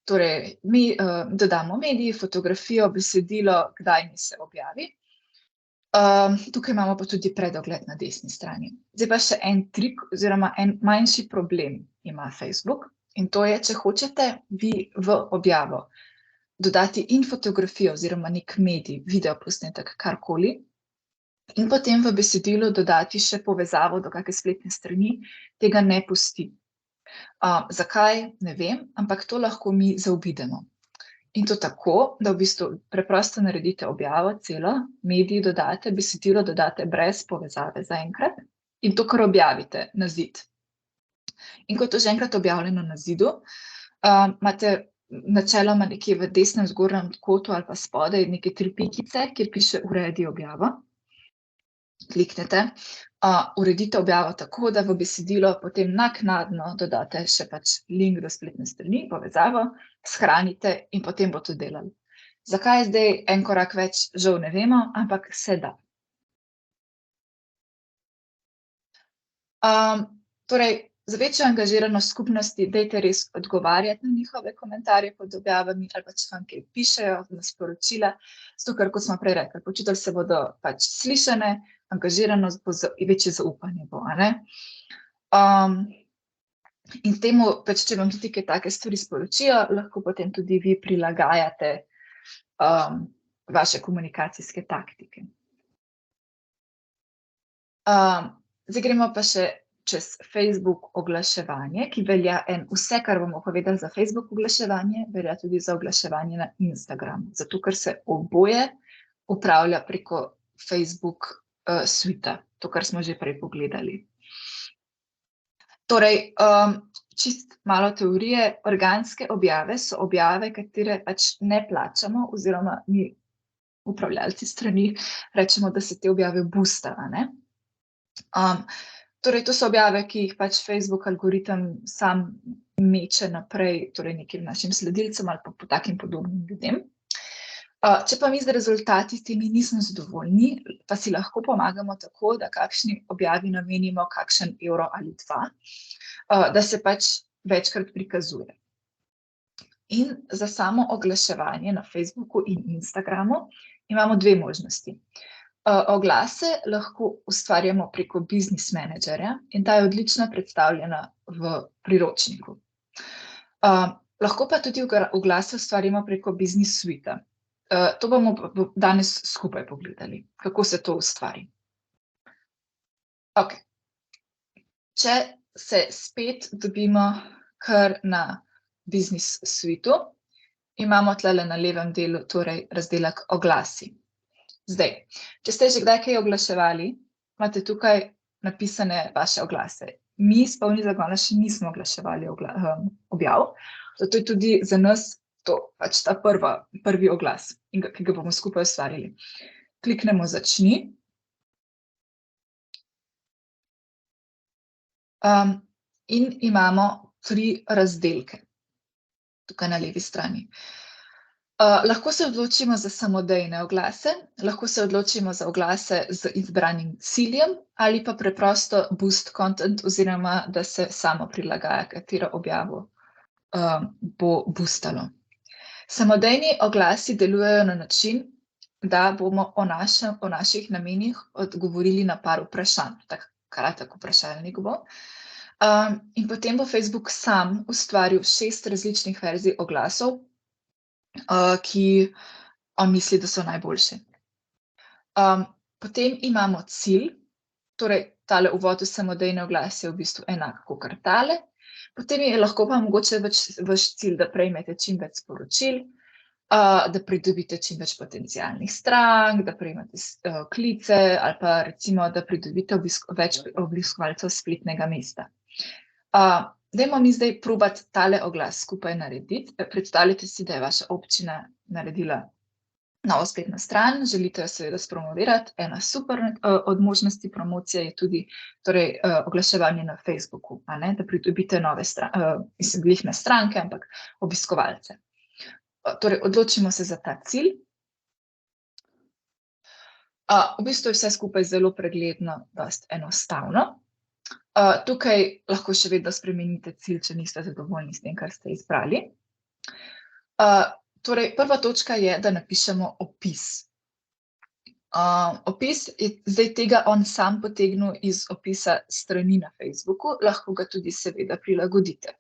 Torej, mi dodamo medij, fotografijo, besedilo, kdaj naj se objavi. Tukaj imamo pa tudi predogled na desni strani. Zdaj pa še en trik oziroma en manjši problem ima Facebook. In to je, če hočete vi v objavo dodati in fotografijo oziroma nek medij, videoposnetek, karkoli, in potem v besedilu dodati še povezavo do kakšne spletne strani, tega ne pusti. Zakaj? Ne vem, ampak to lahko mi zaobidemo. In to tako, da v bistvu preprosto naredite objavo celo, medij dodate, besedilo dodate brez povezave zaenkrat in to kar objavite na zid. In ko je to že enkrat objavljeno na zidu, imate načeloma nekje v desnem zgornjem kotu ali pa spodaj neke 3 pikice, kjer piše uredi objavo. Kliknete, uredite objavo tako, da v besedilo potem naknadno dodate še pač link do spletne strani, povezavo, shranite in potem bo to delalo. Zakaj je zdaj en korak več, žal ne vemo, ampak se da. Torej, za večjo angažiranost skupnosti dajte res odgovarjati na njihove komentarje pod objavami ali pa če vam kaj pišejo na sporočila, zato ker, kot smo prej rekli, počutili se bodo pač slišane, angažiranost bo večje zaupanje bo, a ne. In temu, pač če vam tudi kaj take stvari sporočijo, lahko potem tudi vi prilagajate vaše komunikacijske taktike. Zdaj gremo pa še čez Facebook oglaševanje, ki velja vse, kar bomo povedali za Facebook oglaševanje, velja tudi za oglaševanje na Instagramu, zato ker se oboje upravlja preko Facebook suita, to, kar smo že prej pogledali. Torej, čist malo teorije, organske objave so objave, katere pač ne plačamo oziroma mi upravljalci strani rečemo, da se te objave boosta, a ne. Torej, to so objave, ki jih pač Facebook algoritem sam meče naprej, torej nekim našim sledilcem ali pa po takim podobnim ljudem. Če pa mi z rezultati s temi nismo zadovoljni, pa si lahko pomagamo tako, da kakšni objavi namenimo kakšen evro ali 2, da se pač večkrat prikazuje. In za samo oglaševanje na Facebooku in Instagramu imamo dve možnosti. Oglase lahko ustvarjamo preko Business Managerja in ta je odlično predstavljena v priročniku. Lahko pa tudi oglase ustvarimo preko Business Suite. To bomo danes skupaj pogledali, kako se to ustvari. Okay. Če se spet dobimo kar na Business Suiteu, imamo tlele na levem delu torej razdelek oglasi. Zdaj, če ste že kdaj kaj oglaševali, imate tukaj napisane vaše oglase. Mi s Polni zagona še nismo oglaševali objav, zato je tudi za nas to pač ta prvi oglas, ki ga bomo skupaj ustvarili. Kliknemo začni. In imamo 3 razdelke tukaj na levi strani. Lahko se odločimo za samodejne oglase, lahko se odločimo za oglase z izbranim ciljem ali pa preprosto boost content oziroma, da se samo prilagaja, katero objavo bo boostalo. Samodejni oglasi delujejo na način, da bomo o naših namenih odgovorili na par vprašanj, kratek vprašalnik bo. In potem bo Facebook sam ustvaril 6 različnih verzij oglasov, ki on misli, da so najboljši. Potem imamo cilj, torej tale uvod v samodejne oglase je v bistvu enak kakor tale. Potem je lahko pa mogoče vaš cilj, da prejmete čim več sporočil, da pridobite čim več potencialnih strank, da prejmete klice ali pa recimo, da pridobite več obiskovalcev spletnega mesta. Dajmo mi zdaj probati tale oglas skupaj narediti. Predstavljajte si, da je vaša občina naredila novo spletno stran, želite jo seveda spromovirati. Ena super od možnosti promocije je tudi torej, oglaševanje na Facebooku, da pridobite nove glih ne stranke, ampak obiskovalce. Torej, odločimo se za ta cilj. V bistvu je vse skupaj zelo pregledno, dosti enostavno. Tukaj lahko še vedno spremenite cilj, če niste zadovoljni s tem, kar ste izbrali. Torej, prva točka je, da napišemo opis. Opis je zdaj tega on sam potegnil iz opisa strani na Facebooku, lahko ga tudi seveda prilagodite.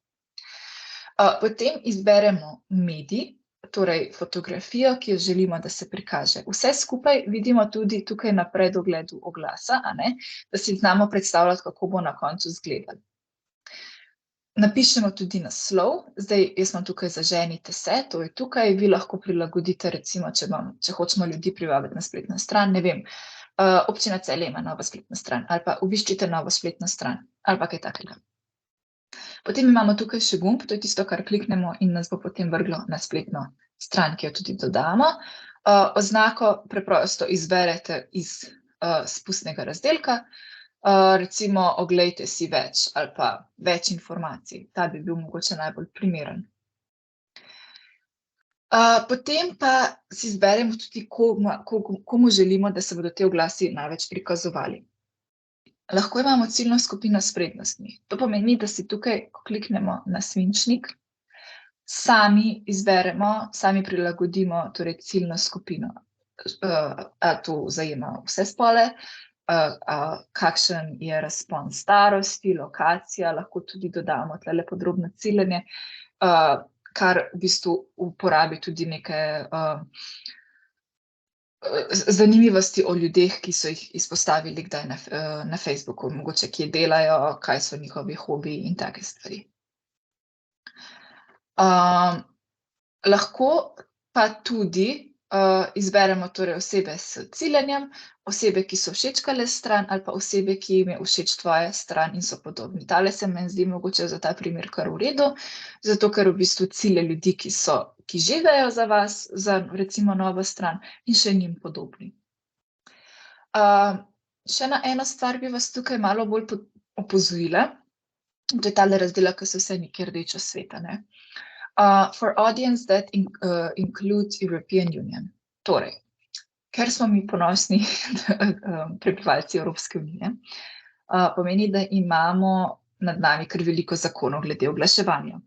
Potem izberemo medij, torej fotografijo, ki jo želimo, da se prikaže. Vse skupaj vidimo tudi tukaj na predogledu oglasa, da si znamo predstavljati, kako bo na koncu izgledal. Napišemo tudi naslov, zdaj jaz imam tukaj Zaženite se, to je tukaj, vi lahko prilagodite recimo, če hočemo ljudi privabiti na spletno stran, ne vem, Občina Celje ima novo spletno stran, ali pa obiščite novo spletno stran, ali pa kaj takega. Potem imamo tukaj še gumb, to je tisto, kar kliknemo in nas bo potem vrglo na spletno stran, ki jo tudi dodamo. Oznako preprosto izberete iz spustnega razdelka, recimo oglejte si več ali pa več informacij, ta bi bil mogoče najbolj primeren. Potem pa si izberemo tudi, komu želimo, da se bodo te oglasi največ prikazovali. Lahko imamo ciljno skupino s prednostmi. To pomeni, da si tukaj, ko kliknemo na svinčnik, sami izberemo, sami prilagodimo torej ciljno skupino. To zajema vse spole, kakšen je razpon starosti, lokacija, lahko tudi dodamo tlele podrobno ciljenje, kar v bistvu uporabi tudi neke zanimivosti o ljudeh, ki so jih izpostavili kdaj na Facebooku, mogoče kje delajo, kaj so njihovi hobiji in take stvari. Lahko pa tudi izberemo torej osebe s ciljanjem, osebe, ki so všečkale stran, ali pa osebe, ki jim je všeč tvoja stran in so podobni. Tale se meni zdi mogoče za ta primer kar v redu, zato ker v bistvu cilja ljudi, ki že vejo za vas, za recimo novo stran in še njim podobni. Še na eno stvar bi vas tukaj malo bolj opozorila, to je tale razdelek, ki so vse nekje rdečo sveta, for audience that includes European Union. Torej, ker smo mi ponosni prebivalci Evropske unije, pomeni, da imamo nad nami kar veliko zakonov glede oglaševanja.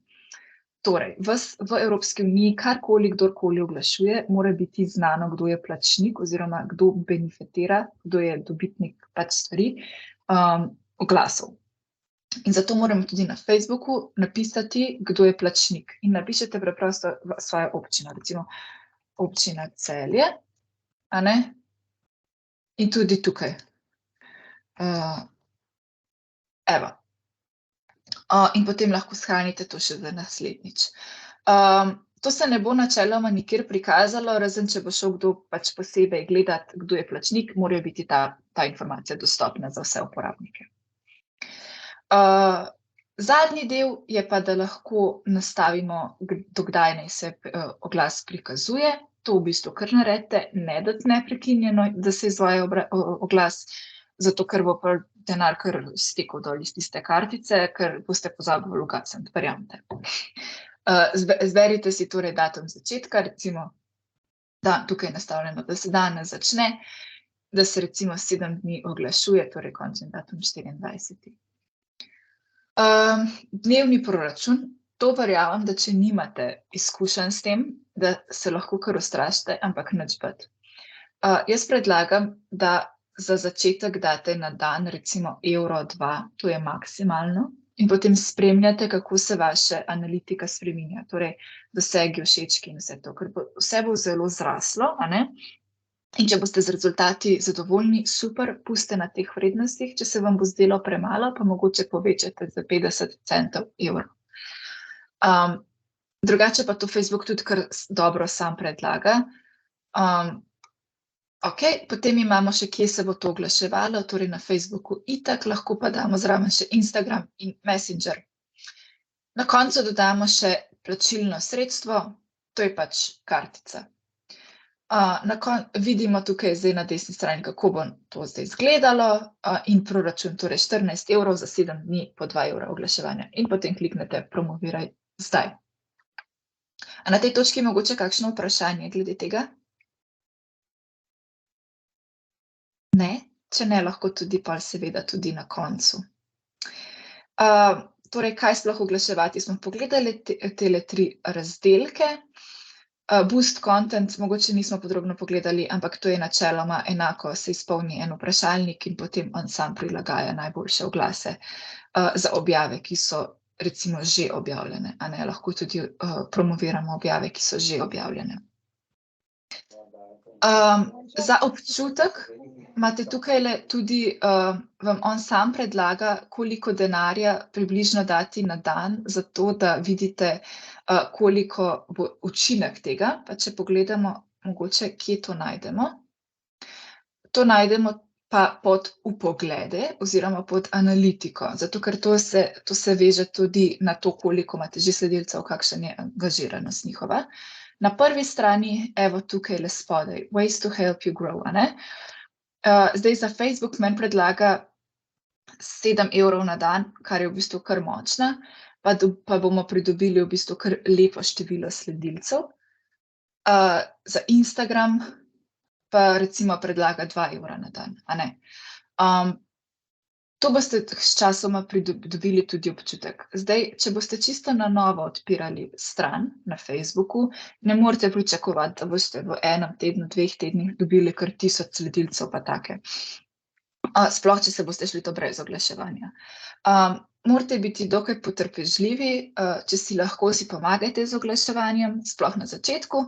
Torej, v Evropski uniji karkoli, kdorkoli oglašuje, mora biti znano, kdo je plačnik oziroma kdo benefitira, kdo je dobitnik pač stvari, oglasov. In zato moramo tudi na Facebooku napisati, kdo je plačnik. In napišete preprosto svojo občino, recimo občina Celje, a ne? In tudi tukaj. Evo. In potem lahko shranite to še za naslednjič. To se ne bo načeloma nikjer prikazalo, razen če bo šel kdo pač posebej gledati, kdo je plačnik, mora biti ta informacija dostopna za vse uporabnike. Zadnji del je pa, da lahko nastavimo, do kdaj naj se oglas prikazuje. To v bistvu kar naredite, ne dati neprekinjeno, da se izvaja oglas, zato ker bo pa denar kar stekel dol iz tiste kartice, ker boste pozabili ugasniti, verjamete. Izberite si torej datum začetka, recimo, da tukaj je nastavljeno, da se danes začne, da se recimo 7 dni oglašuje, torej končni datum 24. Dnevni proračun, to verjamem, da če nimate izkušenj s tem, da se lahko kar ustrašite, ampak nič bed. Jaz predlagam, da za začetek date na dan recimo €2, to je maksimalno, in potem spremljate, kako se vaša analitika spreminja, torej dosegi, všečki in vse to, ker vse bo zelo zraslo, a ne? In če boste z rezultati zadovoljni, super, pustite na teh vrednostih, če se vam bo zdelo premalo, pa mogoče povečate za 50 centov evrov. Drugače pa to Facebook tudi kar dobro sam predlaga. Potem imamo še, kje se bo to oglaševalo, torej na Facebooku itak, lahko pa damo zraven še Instagram in Messenger. Na koncu dodamo še plačilno sredstvo, to je pač kartica. Vidimo tukaj zdaj na desni strani, kako bo to zdaj izgledalo, in proračun, torej 14 evrov za 7 dni po 2 evra oglaševanja. In potem kliknete promoviraj zdaj. A na tej točki mogoče kakšno vprašanje glede tega? Ne? Če ne, lahko tudi pol seveda tudi na koncu. Torej, kaj sploh oglaševati? Smo pogledali tele 3 razdelke. Boost content, mogoče nismo podrobno pogledali, ampak to je načeloma enako, se izpolni en vprašalnik in potem on sam prilagaja najboljše oglase za objave, ki so recimo že objavljene, a ne, lahko tudi promoviramo objave, ki so že objavljene. Za občutek imate tukajle tudi, vam on sam predlaga, koliko denarja približno dati na dan, zato da vidite, koliko bo učinek tega. Pa če pogledamo mogoče, kje to najdemo. To najdemo pa pod vpoglede oziroma pod analitiko, zato ker to se veže tudi na to, koliko imate že sledilcev, kakšna je angažiranost njihova. Na prvi strani, evo tukajle spodaj, ways to help you grow, a ne? Zdaj za Facebook meni predlaga 7 evrov na dan, kar je v bistvu kar močna, pa bomo pridobili v bistvu kar lepo število sledilcev. Za Instagram pa recimo predlaga 2 evra na dan, a ne? To boste sčasoma pridobili tudi občutek. Zdaj, če boste čisto na novo odpirali stran na Facebooku, ne morete pričakovati, da boste v enem tednu, 2 tednih dobili kar 1000 sledilcev pa take. Sploh, če se boste šli to brez oglaševanja. Morate biti dokaj potrpežljivi, če si lahko, si pomagajte z oglaševanjem, sploh na začetku,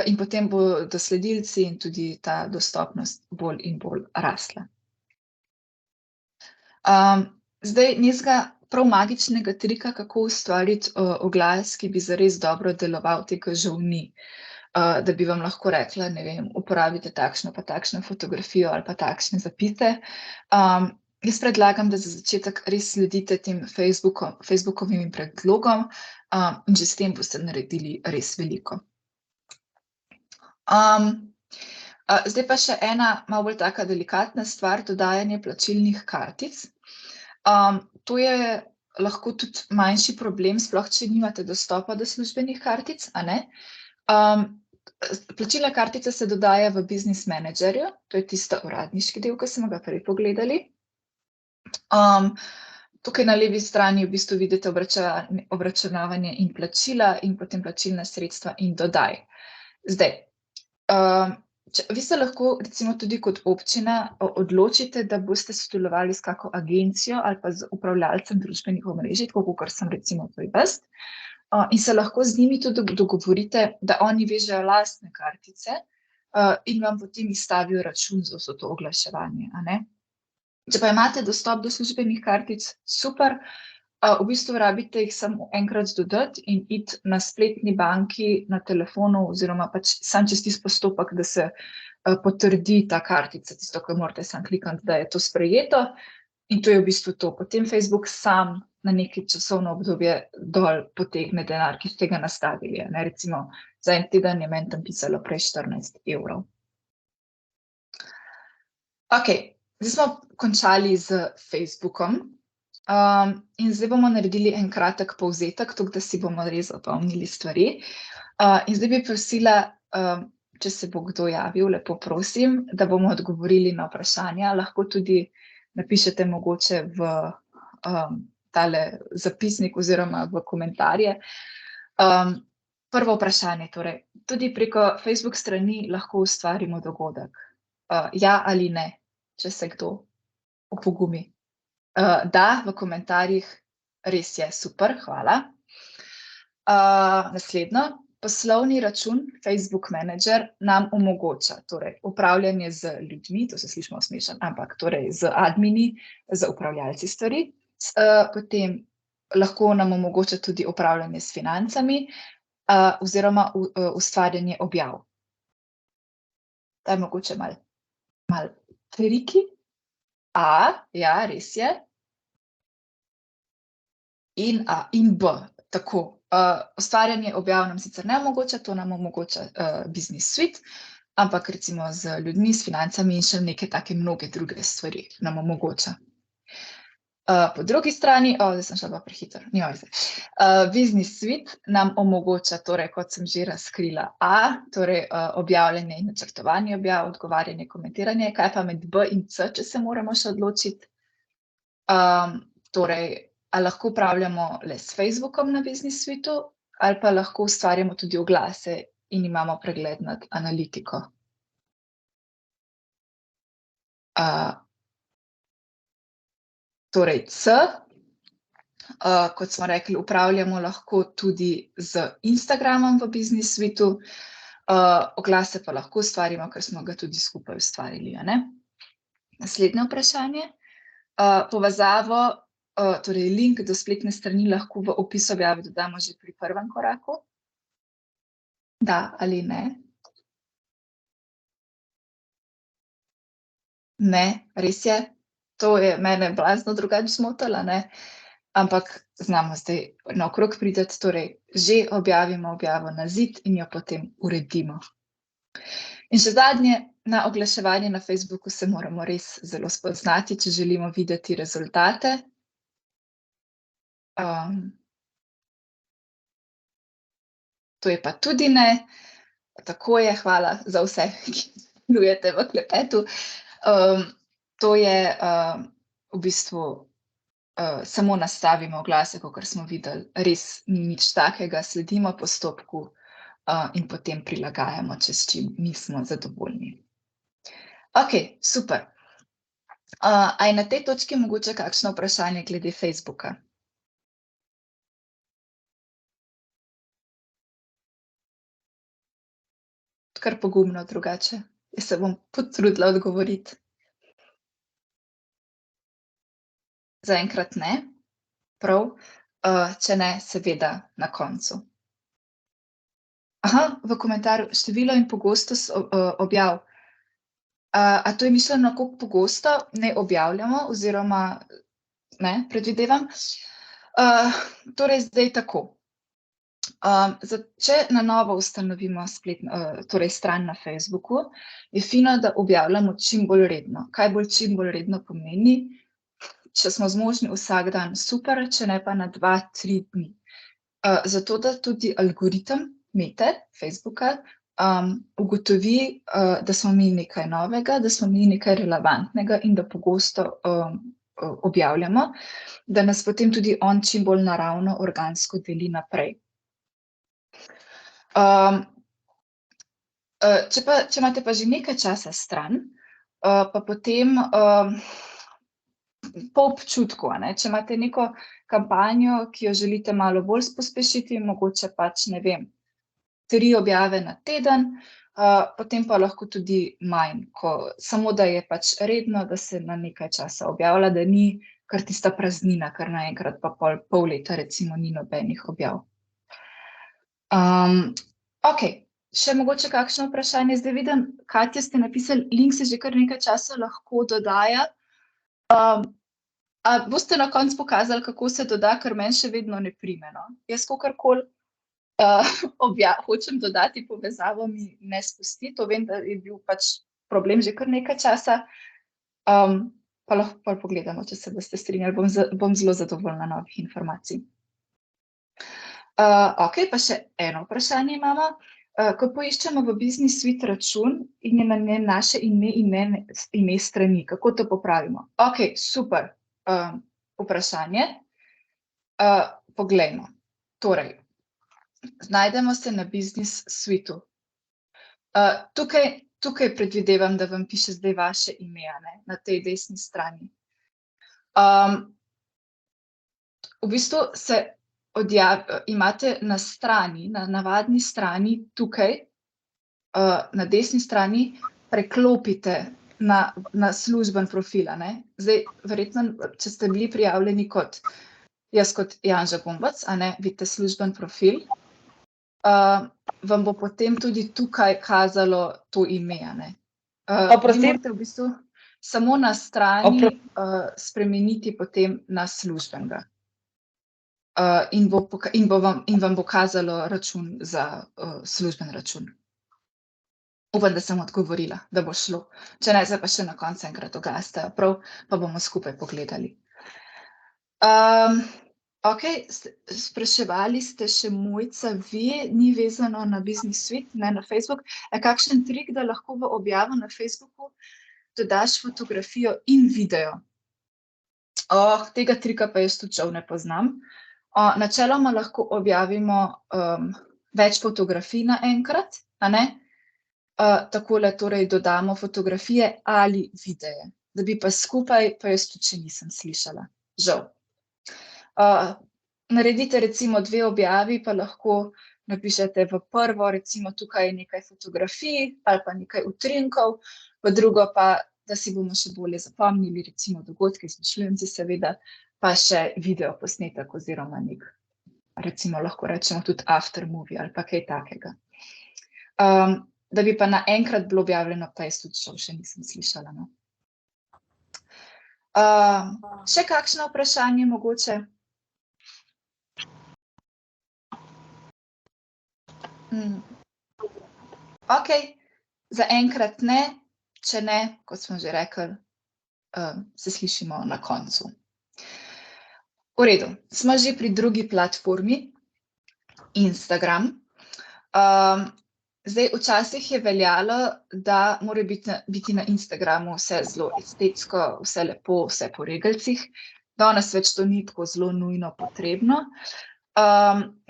in potem bodo sledilci in tudi ta dostopnost bolj in bolj rasla. Zdaj, nekega prav magičnega trika, kako ustvariti oglas, ki bi zares dobro deloval, tega žal ni. Da bi vam lahko rekla, ne vem, uporabite takšno pa takšno fotografijo ali pa takšne zapise. Jaz predlagam, da za začetek res sledite tem Facebookovim predlogom, in že s tem boste naredili res veliko. Zdaj pa še ena malo bolj taka delikatna stvar, dodajanje plačilnih kartic. To je lahko tudi manjši problem, sploh če nimate dostopa do službenih kartic, a ne? Plačilna kartica se dodaja v Business Managerju, to je tisti uradniški del, ki smo ga prej pogledali. tukaj na levi strani v bistvu vidite obračunavanje in plačila in potem plačilna sredstva in dodaj. Zdaj, vi se lahko recimo tudi kot občina odločite, da boste sodelovali s kako agencijo ali pa z upravljalcem družbenih omrežij, tako kakor sem recimo to jaz. In se lahko z njimi tudi dogovorite, da oni vežejo lastne kartice in vam potem izstavijo račun za vso to oglaševanje, a ne? Če pa imate dostop do službenih kartic, super, v bistvu rabite jih samo enkrat dodati in iti na spletni banki, na telefonu oziroma pač sam čez tisti postopek, da se potrdi ta kartica, tisto, ko morate samo klikniti, da je to sprejeto in to je v bistvu to. Potem Facebook sam na neki časovno obdobje dol potegne denar, ki ste ga nastavili, ne, recimo za en teden je meni tam pisalo prej 14 €. Okej. Zdaj smo končali z Facebookom in zdaj bomo naredili en kratek povzetek, tako da si bomo res zapomnili stvari. In zdaj bi prosila, če se bo kdo javil, lepo prosim, da bomo odgovorili na vprašanja. Lahko tudi napišete mogoče v tale zapisnik oziroma v komentarje. Prvo vprašanje torej, tudi preko Facebook strani lahko ustvarimo dogodek. Ja ali ne? Če se kdo opogumi. Da, v komentarjih, res je, super, hvala. Naslednjo, poslovni račun Facebook Manager nam omogoča, torej upravljanje z ljudmi, to se sliši malo smešno, ampak torej z admini, z upravljalci stvari, potem lahko nam omogoča tudi upravljanje s financami oziroma ustvarjanje objav. Daj mogoče malo triki. Ja, res je. In B, tako. Ustvarjanje objav nam sicer ne omogoča, to nam omogoča Business Suite, ampak recimo z ljudmi, s financami in še neke take mnoge druge stvari nam omogoča. Po drugi strani, zdaj sem šla pa prehitro, nima veze. Business Suite nam omogoča, torej, kot sem že razkrila, torej objavljanje in načrtovanje objav, odgovarjanje, komentiranje, kaj pa med B in C, če se moramo še odločiti. Torej, ali lahko upravljamo le s Facebookom na Business Suiteu, ali pa lahko ustvarjamo tudi oglase in imamo pregled nad analitiko. Torej C, kot smo rekli, upravljamo lahko tudi z Instagramom v Business Suiteu, oglase pa lahko ustvarimo, ker smo ga tudi skupaj ustvarili, a ne? Naslednje vprašanje, povezavo, torej link do spletne strani lahko v opis objave dodamo že pri prvem koraku? Da ali ne? Ne, res je. To je mene blazno drugače zmotilo, ne, ampak znamo zdaj naokrog priti, torej že objavimo objavo na zid in jo potem uredimo. In še zadnje, na oglaševanje na Facebooku se moramo res zelo spoznati, če želimo videti rezultate. To je pa tudi ne, tako je, hvala za vse, ki sodelujete v klepetu. To je v bistvu, samo nastavimo oglase, kakor smo videli, res ni nič takega, sledimo postopku in potem prilagajamo, če s čim nismo zadovoljni. Okej, super. A je na tej točki mogoče kakšno vprašanje glede Facebooka? Kar pogumno drugače, jaz se bom potrudila odgovoriti. Zaenkrat ne, prav, če ne, seveda na koncu. V komentarju, število in pogostost objav. A to je mišljeno, koliko pogosto ne objavljamo oziroma, ne, predvidevam? Torej zdaj tako. Če na novo ustanovimo torej stran na Facebooku, je fino, da objavljamo čim bolj redno. Kaj čim bolj redno pomeni? Če smo zmožni vsak dan, super, če ne pa na 2-3 dni. Zato, da tudi algoritem Mete, Facebooka, ugotovi, da smo mi nekaj novega, da smo mi nekaj relevantnega in da pogosto objavljamo, da nas potem tudi on čim bolj naravno, organsko deli naprej. Če imate pa že nekaj časa stran, pa potem po občutku, če imate neko kampanjo, ki jo želite malo bolj pospešiti, mogoče pač, ne vem, 3 objave na teden, potem pa lahko tudi manj, samo da je pač redno, da se na nekaj časa objavlja, da ni kar tista praznina, kar naenkrat pa pol leta recimo ni nobenih objav. Okej, še mogoče kakšno vprašanje? Zdaj vidim, Katja, ste napisali, link se že kar nekaj časa lahko dodaja. A boste na koncu pokazali, kako se doda, ker meni še vedno ne prime, no? Jaz kakorkoli hočem dodati povezavo, mi ne spusti, to vem, da je bil pač problem že kar nekaj časa, pa lahko pol pogledamo, če se boste strinjali, bom zelo zadovoljna novih informacij. Okej, pa še eno vprašanje imamo. Ko poiščemo v Business Suite račun in je na njem naše ime in ime strani, kako to popravimo? Okej, super vprašanje. Poglejmo. Torej, znajdemo se na Business Suiteu. Tukaj predvidevam, da vam piše zdaj vaše ime, na tej desni strani. V bistvu se imate na strani, na navadni strani tukaj, na desni strani, preklopite na služben profil, Zdaj, verjetno, če ste bili prijavljeni jaz kot Janža Gombac, vidite služben profil, vam bo potem tudi tukaj kazalo to ime, Vi morate v bistvu samo na strani spremeniti potem na službenega. In vam bo kazalo račun za služben račun. Upam, da sem odgovorila, da bo šlo. Če ne, zdaj pa še na koncu enkrat ugasite, prav, pa bomo skupaj pogledali. Okej, spraševali ste še Mojca, ni vezano na Business Suite, ne na Facebook. Kakšen trik, da lahko v objavo na Facebooku dodaš fotografijo in video? Tega trika pa jaz tudi žal ne poznam. Načeloma lahko objavimo več fotografij naenkrat, takole torej dodamo fotografije ali videe. Da bi pa skupaj, pa jaz tudi še nisem slišala, žal. Naredite recimo 2 objavi, pa lahko napišete v prvo, recimo tukaj nekaj fotografij ali pa nekaj utrinkov, v drugo pa, da si bomo še bolje zapomnili, recimo dogodke, izmišljujem si seveda, pa še video posnetek oziroma recimo lahko rečemo tudi after movie ali pa kaj takega. Da bi pa naenkrat bilo objavljeno, pa jaz tudi še nisem slišala. Še kakšno vprašanje mogoče? Okej, zaenkrat ne, če ne, kot smo že rekli, se slišimo na koncu. V redu, smo že pri drugi platformi, Instagram. Zdaj, včasih je veljalo, da mora biti na Instagramu vse zelo estetsko, vse lepo, vse po regelcih. Danes več to ni tako zelo nujno potrebno.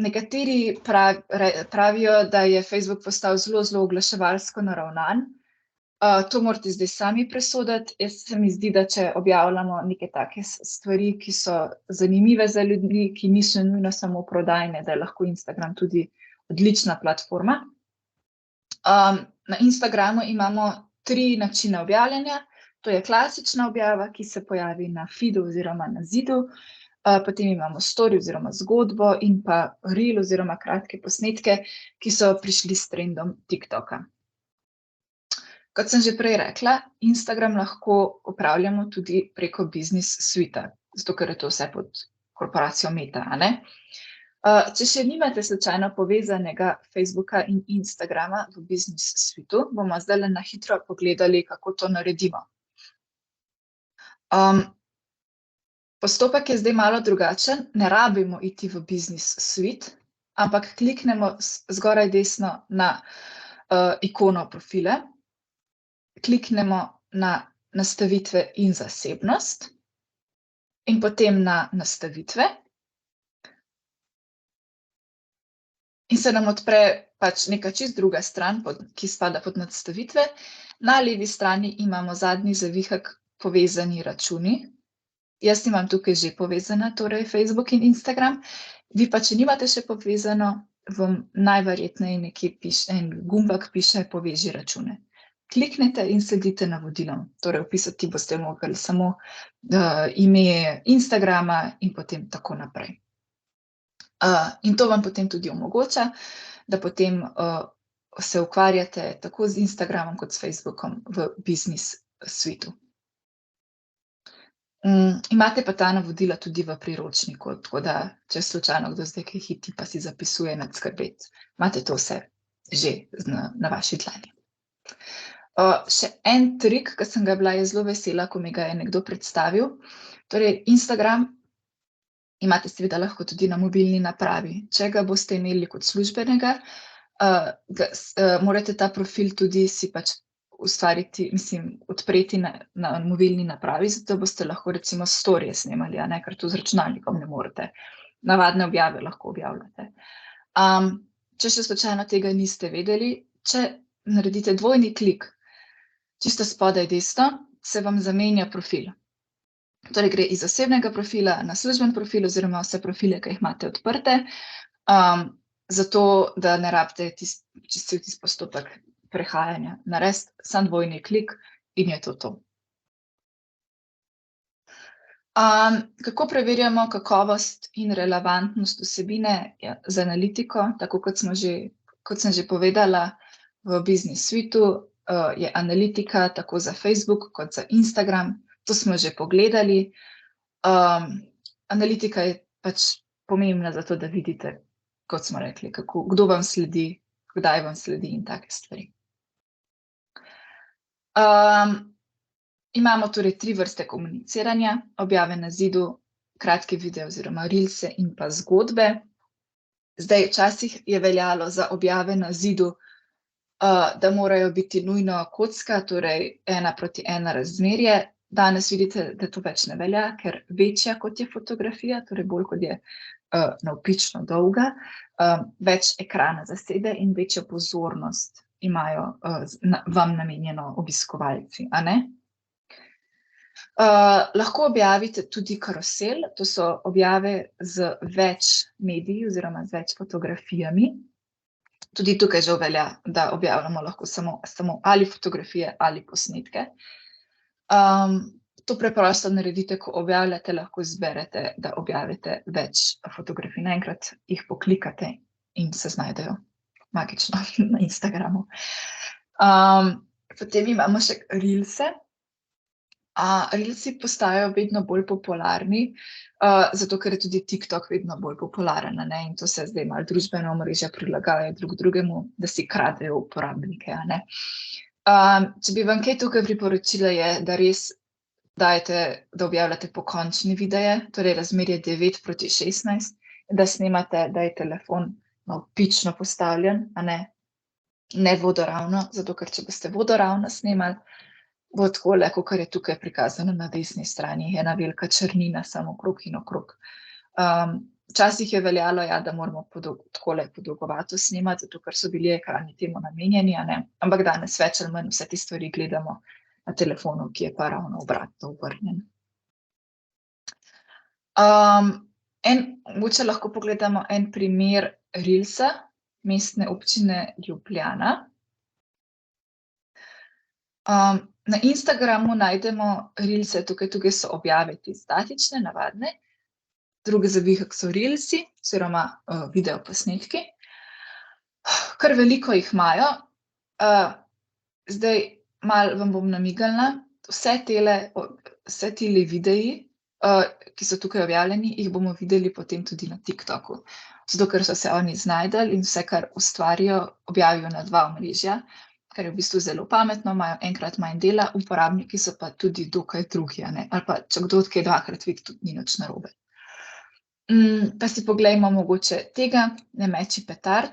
Nekateri pravijo, da je Facebook postal zelo oglaševalsko naravnan. To morate zdaj sami presoditi. Jaz se mi zdi, da če objavljamo neke take stvari, ki so zanimive za ljudi, ki niso nujno samo prodajne, da je lahko Instagram tudi odlična platforma. Na Instagramu imamo 3 načine objavljanja. To je klasična objava, ki se pojavi na feedu oziroma na zidu. Potem imamo story oziroma zgodbo in pa reel oziroma kratke posnetke, ki so prišli s trendom TikToka. Kot sem že prej rekla, Instagram lahko upravljamo tudi preko Business Suite, zato ker je to vse pod korporacijo Meta, Če še nimate slučajno povezanega Facebooka in Instagrama v Business Suiteu, bomo zdaj na hitro pogledali, kako to naredimo. Postopek je zdaj malo drugačen, ne rabimo iti v Business Suite, ampak kliknemo zgoraj desno na ikono profile, kliknemo na nastavitve in zasebnost in potem na nastavitve. In se nam odpre pač neka čisto druga stran, ki spada pod nastavitve. Na levi strani imamo zadnji zavihek povezani računi. Jaz imam tukaj že povezana, torej Facebook in Instagram. Vi pa, če nimate še povezano, vam najverjetneje nekje piše, en gumbek piše poveži račune. Kliknete in sledite navodilom. Torej vpisati boste mogli samo ime Instagrama in potem tako naprej. In to vam potem tudi omogoča, da potem se ukvarjate tako z Instagramom kot s Facebookom v Business Suite-u. Imate pa ta navodila tudi v priročniku, tako da če slučajno kdo zdaj kaj hiti, pa si zapisuje, nič skrbeti. Imate to vse že na vaši dlani. Še en trik, ki sem ga bila zelo vesela, ko mi ga je nekdo predstavil. Torej, Instagram imate seveda lahko tudi na mobilni napravi. Če ga boste imeli kot službenega, morate ta profil tudi si pač ustvariti, odpreti na mobilni napravi, zato boste lahko recimo storije snemali, ker to z računalnikom ne morete. Navadne objave lahko objavljate. Če še slučajno tega niste vedeli, če naredite dvojni klik, čisto spodaj desno, se vam zamenja profil. Torej gre iz osebnega profila na služben profil oziroma vse profile, ki jih imate odprte, zato da ne rabite čisto tisti postopek prehajanja. Narediti samo dvojni klik in je to to. Kako preverjamo kakovost in relevantnost vsebine z analitiko? Tako kot sem že povedala, v Business Suite-u je analitika tako za Facebook kot za Instagram. To smo že pogledali. Analitika je pač pomembna zato, da vidite, kot smo rekli, kdo vam sledi, kdaj vam sledi in take stvari. Imamo torej 3 vrste komuniciranja, objave na zidu, kratke videe oziroma reelse in pa zgodbe. Zdaj, včasih je veljalo za objave na zidu, da morajo biti nujno kocka, torej 1:1 razmerje. Danes vidite, da to več ne velja, ker večja kot je fotografija, torej bolj kot je navpično dolga, več ekrana zasede in večjo pozornost imajo vam namenjeno obiskovalci, a ne? Lahko objavite tudi karusel, to so objave z več mediji oziroma z več fotografijami. Tudi tukaj že velja, da objavljamo lahko samo ali fotografije ali posnetke. To preprosto naredite, ko objavljate, lahko izberete, da objavite več fotografij naenkrat, jih poklikate in se znajdejo magično na Instagramu. Potem imamo še reelse. Reelsi postajajo vedno bolj popularni, zato ker je tudi TikTok vedno bolj popularen, a ne, in to se zdaj malo družbena omrežja prilagajajo drug drugemu, da si kradejo uporabnike, a ne. Če bi vam kaj tukaj priporočila, je, da res dajete, da objavljate pokončne videe, torej razmerje 9:16, da snemate, da je telefon navpično postavljen, a ne, ne vodoravno, zato ker če boste vodoravno snemali, bo takole, kakor je tukaj prikazano na desni strani, ena velika črnina samo okrog in okrog. Včasih je veljalo, ja, da moramo takole podolgovato snemati, zato ker so bili ekrani temu namenjeni, a ne, ampak danes več ali manj vse te stvari gledamo na telefonu, ki je pa ravno obratno obrnjen. Mogoče lahko pogledamo en primer reelsa Mestne občine Ljubljana. Na Instagramu najdemo reelse, tukaj so objave te statične, navadne. Drugi zavihek so reelsi oziroma videoposnetki. Kar veliko jih imajo. Zdaj malo vam bom namignila. Vse tile videi, ki so tukaj objavljeni, jih bomo videli potem tudi na TikToku. Zato ker so se oni znašli in vse, kar ustvarijo, objavijo na 2 omrežja, kar je v bistvu zelo pametno, imajo enkrat manj dela, uporabniki so pa tudi dokaj drugi, a ne, ali pa če kdo kaj 2-krat vidi, tudi ni nič narobe. Pa si poglejmo mogoče tega, Ne meči petard.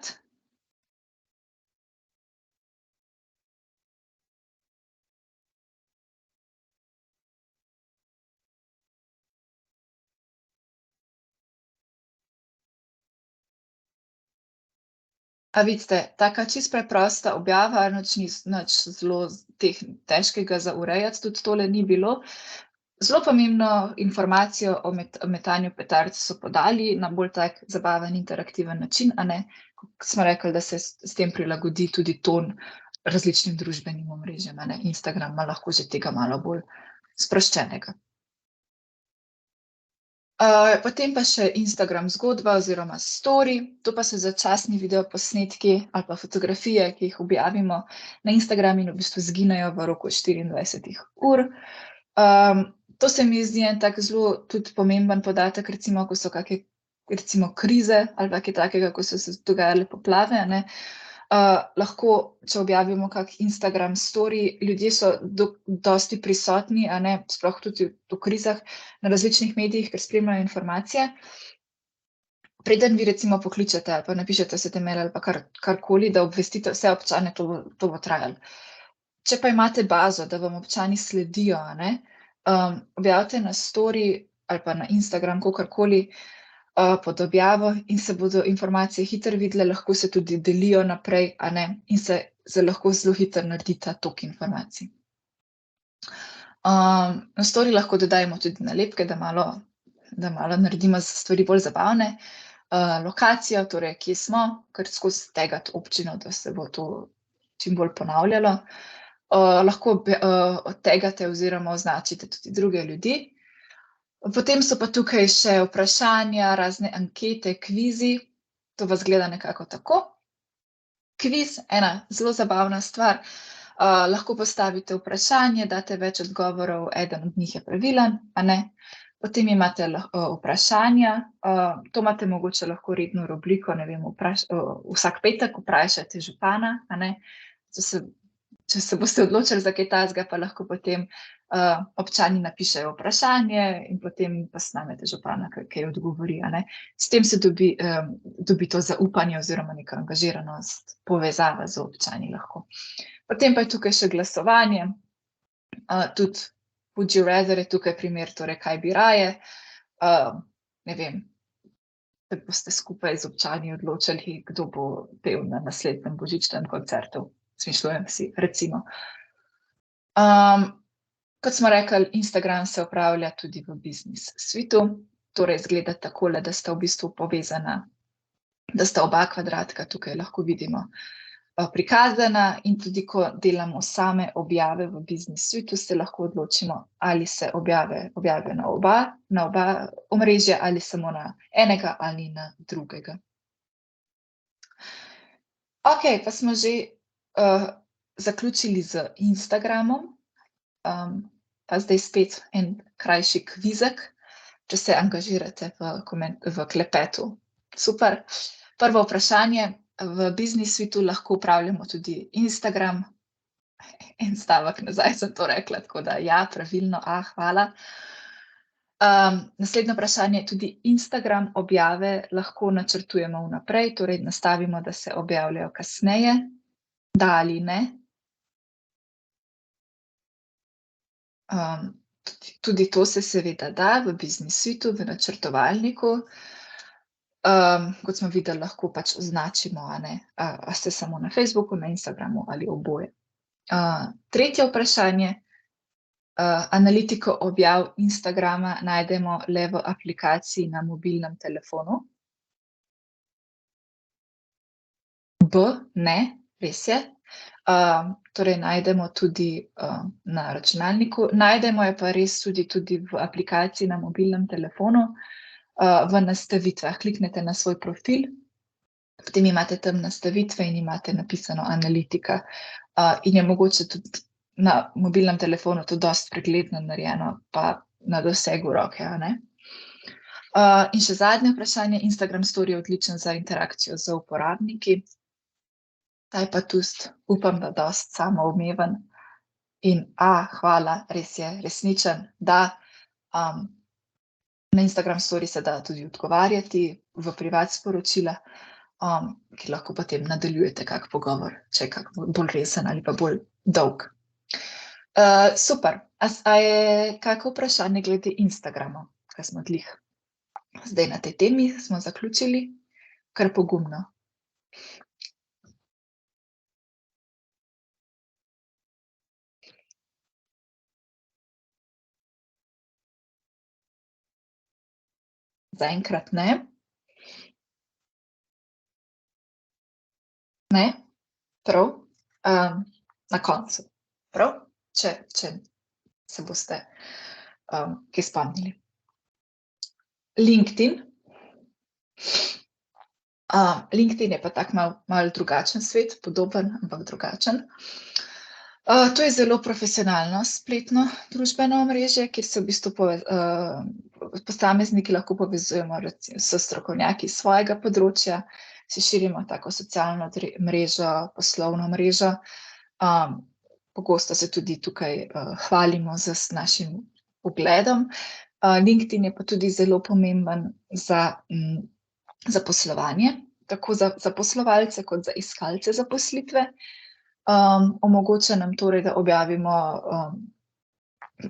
A vidite, taka čist preprosta objava, nič zelo težkega za urejati, tudi tole ni bilo. Zelo pomembno informacijo o metanju petard so podali na bolj tak zabaven, interaktiven način, a ne, kot smo rekli, da se s tem prilagodi tudi ton različnim družbenim omrežjem, a ne, Instagram ima lahko že tega malo bolj sproščenega. Potem pa še Instagram zgodba oziroma story, to pa so začasni videoposnetki ali pa fotografije, ki jih objavimo na Instagram in v bistvu izginejo v roku 24 ur. To se mi zdi en tak zelo tudi pomemben podatek, recimo, ko so kake recimo krize ali pa kaj takega, ko so se dogajale poplave, a ne. Lahko, če objavimo kak Instagram story, ljudje so dosti prisotni, a ne, sploh tudi v krizah na različnih medijih, ker spremljajo informacije. Preden vi recimo pokličete ali pa napišete SMS ali pa karkoli, da obvestite vse občane, to bo trajalo. Če pa imate bazo, da vam občani sledijo, a ne, objavite na story ali pa na Instagram, kakorkoli, pod objavo in se bodo informacije hitro videle, lahko se tudi delijo naprej, a ne, in se lahko zelo hitro naredi ta tok informacij. Na story lahko dodajamo tudi nalepke, da malo naredimo stvari bolj zabavne. Lokacijo, torej kje smo, kar skozi tagati občino, da se bo to čim bolj ponavljalo. Lahko tagate oziroma označite tudi druge ljudi. Potem so pa tukaj še vprašanja, razne ankete, kvizi. To vas gleda nekako tako. Kviz, ena zelo zabavna stvar. Lahko postavite vprašanje, date več odgovorov, eden od njih je pravilen, a ne. Potem imate vprašanja, to imate mogoče lahko redno rubriko, ne vem, vsak petek vprašajte župana, a ne. Če se boste odločili za kaj takega, pa lahko potem občani napišejo vprašanje in potem posnamete župana, kaj odgovori, a ne. S tem se dobi to zaupanje oziroma neka angažiranost, povezava z občani lahko. Potem pa je tukaj še glasovanje, tudi would you rather je tukaj primer, torej kaj bi raje. Ne vem, da boste skupaj z občani odločili, kdo bo pel na naslednjem božičnem koncertu. Smišljujem si, recimo. Kot smo rekli, Instagram se upravlja tudi v Business Suiteu, torej izgleda takole, da sta v bistvu povezana, da sta oba kvadratka tukaj lahko vidimo prikazana in tudi, ko delamo same objave v Business Suiteu, se lahko odločimo, ali se objavijo na oba omrežja ali samo na enega ali na drugega. Okej, pa smo že zaključili z Instagramom, pa zdaj spet en krajši kvizek, če se angažirate v klepetu. Super. Prvo vprašanje, v Business Suiteu lahko upravljamo tudi Instagram. En stavek nazaj sem to rekla, tako da ja, pravilno, hvala. Naslednje vprašanje, tudi Instagram objave lahko načrtujemo vnaprej, torej nastavimo, da se objavljajo kasneje. Da ali ne. Tudi to se seveda da v Business Suiteu, v načrtovalniku. Kot smo videli, lahko pač označimo, a ne, a ste samo na Facebooku, na Instagramu ali oboje. Tretje vprašanje, analitiko objav Instagrama najdemo le v aplikaciji na mobilnem telefonu. Ne, res je. Torej najdemo tudi na računalniku, najdemo jo pa res tudi v aplikaciji na mobilnem telefonu, v nastavitvah kliknete na svoj profil, potem imate tam nastavitve in imate napisano analitika. In je mogoče tudi na mobilnem telefonu to dosti pregledno narejeno, pa na dosegu roke, a ne. In še zadnje vprašanje, Instagram story je odličen za interakcijo z uporabniki. Ta je pa tudi, upam, da dosti samoumeven. In hvala, res je, resničen, da. Na Instagram story se da tudi odgovarjati v privat sporočila, ki lahko potem nadaljujete kak pogovor, če je kak bolj resen ali pa bolj dolg. Super, a je kako vprašanje glede Instagrama, kaj smo glih zdaj na tej temi smo zaključili? Kar pogumno. Zaenkrat ne. Ne? Prav. Na koncu. Prav? Če se boste kaj spomnili. LinkedIn. LinkedIn je pa tak malo drugačen svet, podoben, ampak drugačen. To je zelo profesionalno spletno družbeno omrežje, kjer se v bistvu posamezniki lahko povezujemo s strokovnjaki svojega področja, si širimo tako socialno mrežo, poslovno mrežo. Pogosto se tudi tukaj hvalimo z našim ugledom. LinkedIn je pa tudi zelo pomemben za zaposlovanje, tako za zaposlovalce kot za iskalce zaposlitve. Omogoča nam torej, da objavimo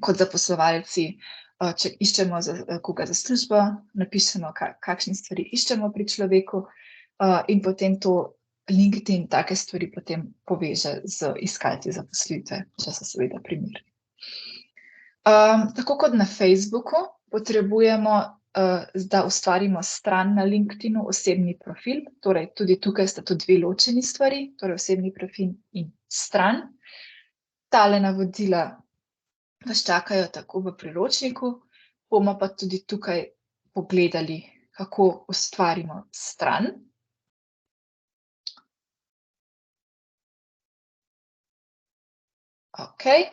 kot zaposlovalci, če iščemo koga za službo, napišemo, kakšne stvari iščemo pri človeku, in potem to LinkedIn take stvari potem poveže z iskalci zaposlitve, če so seveda primerni. Tako kot na Facebooku potrebujemo, da ustvarimo stran na LinkedInu, osebni profil, torej tudi tukaj sta to dve ločeni stvari, torej osebni profil in stran. Tale navodila vas čakajo tako v priročniku, bomo pa tudi tukaj pogledali, kako ustvarimo stran. Okej.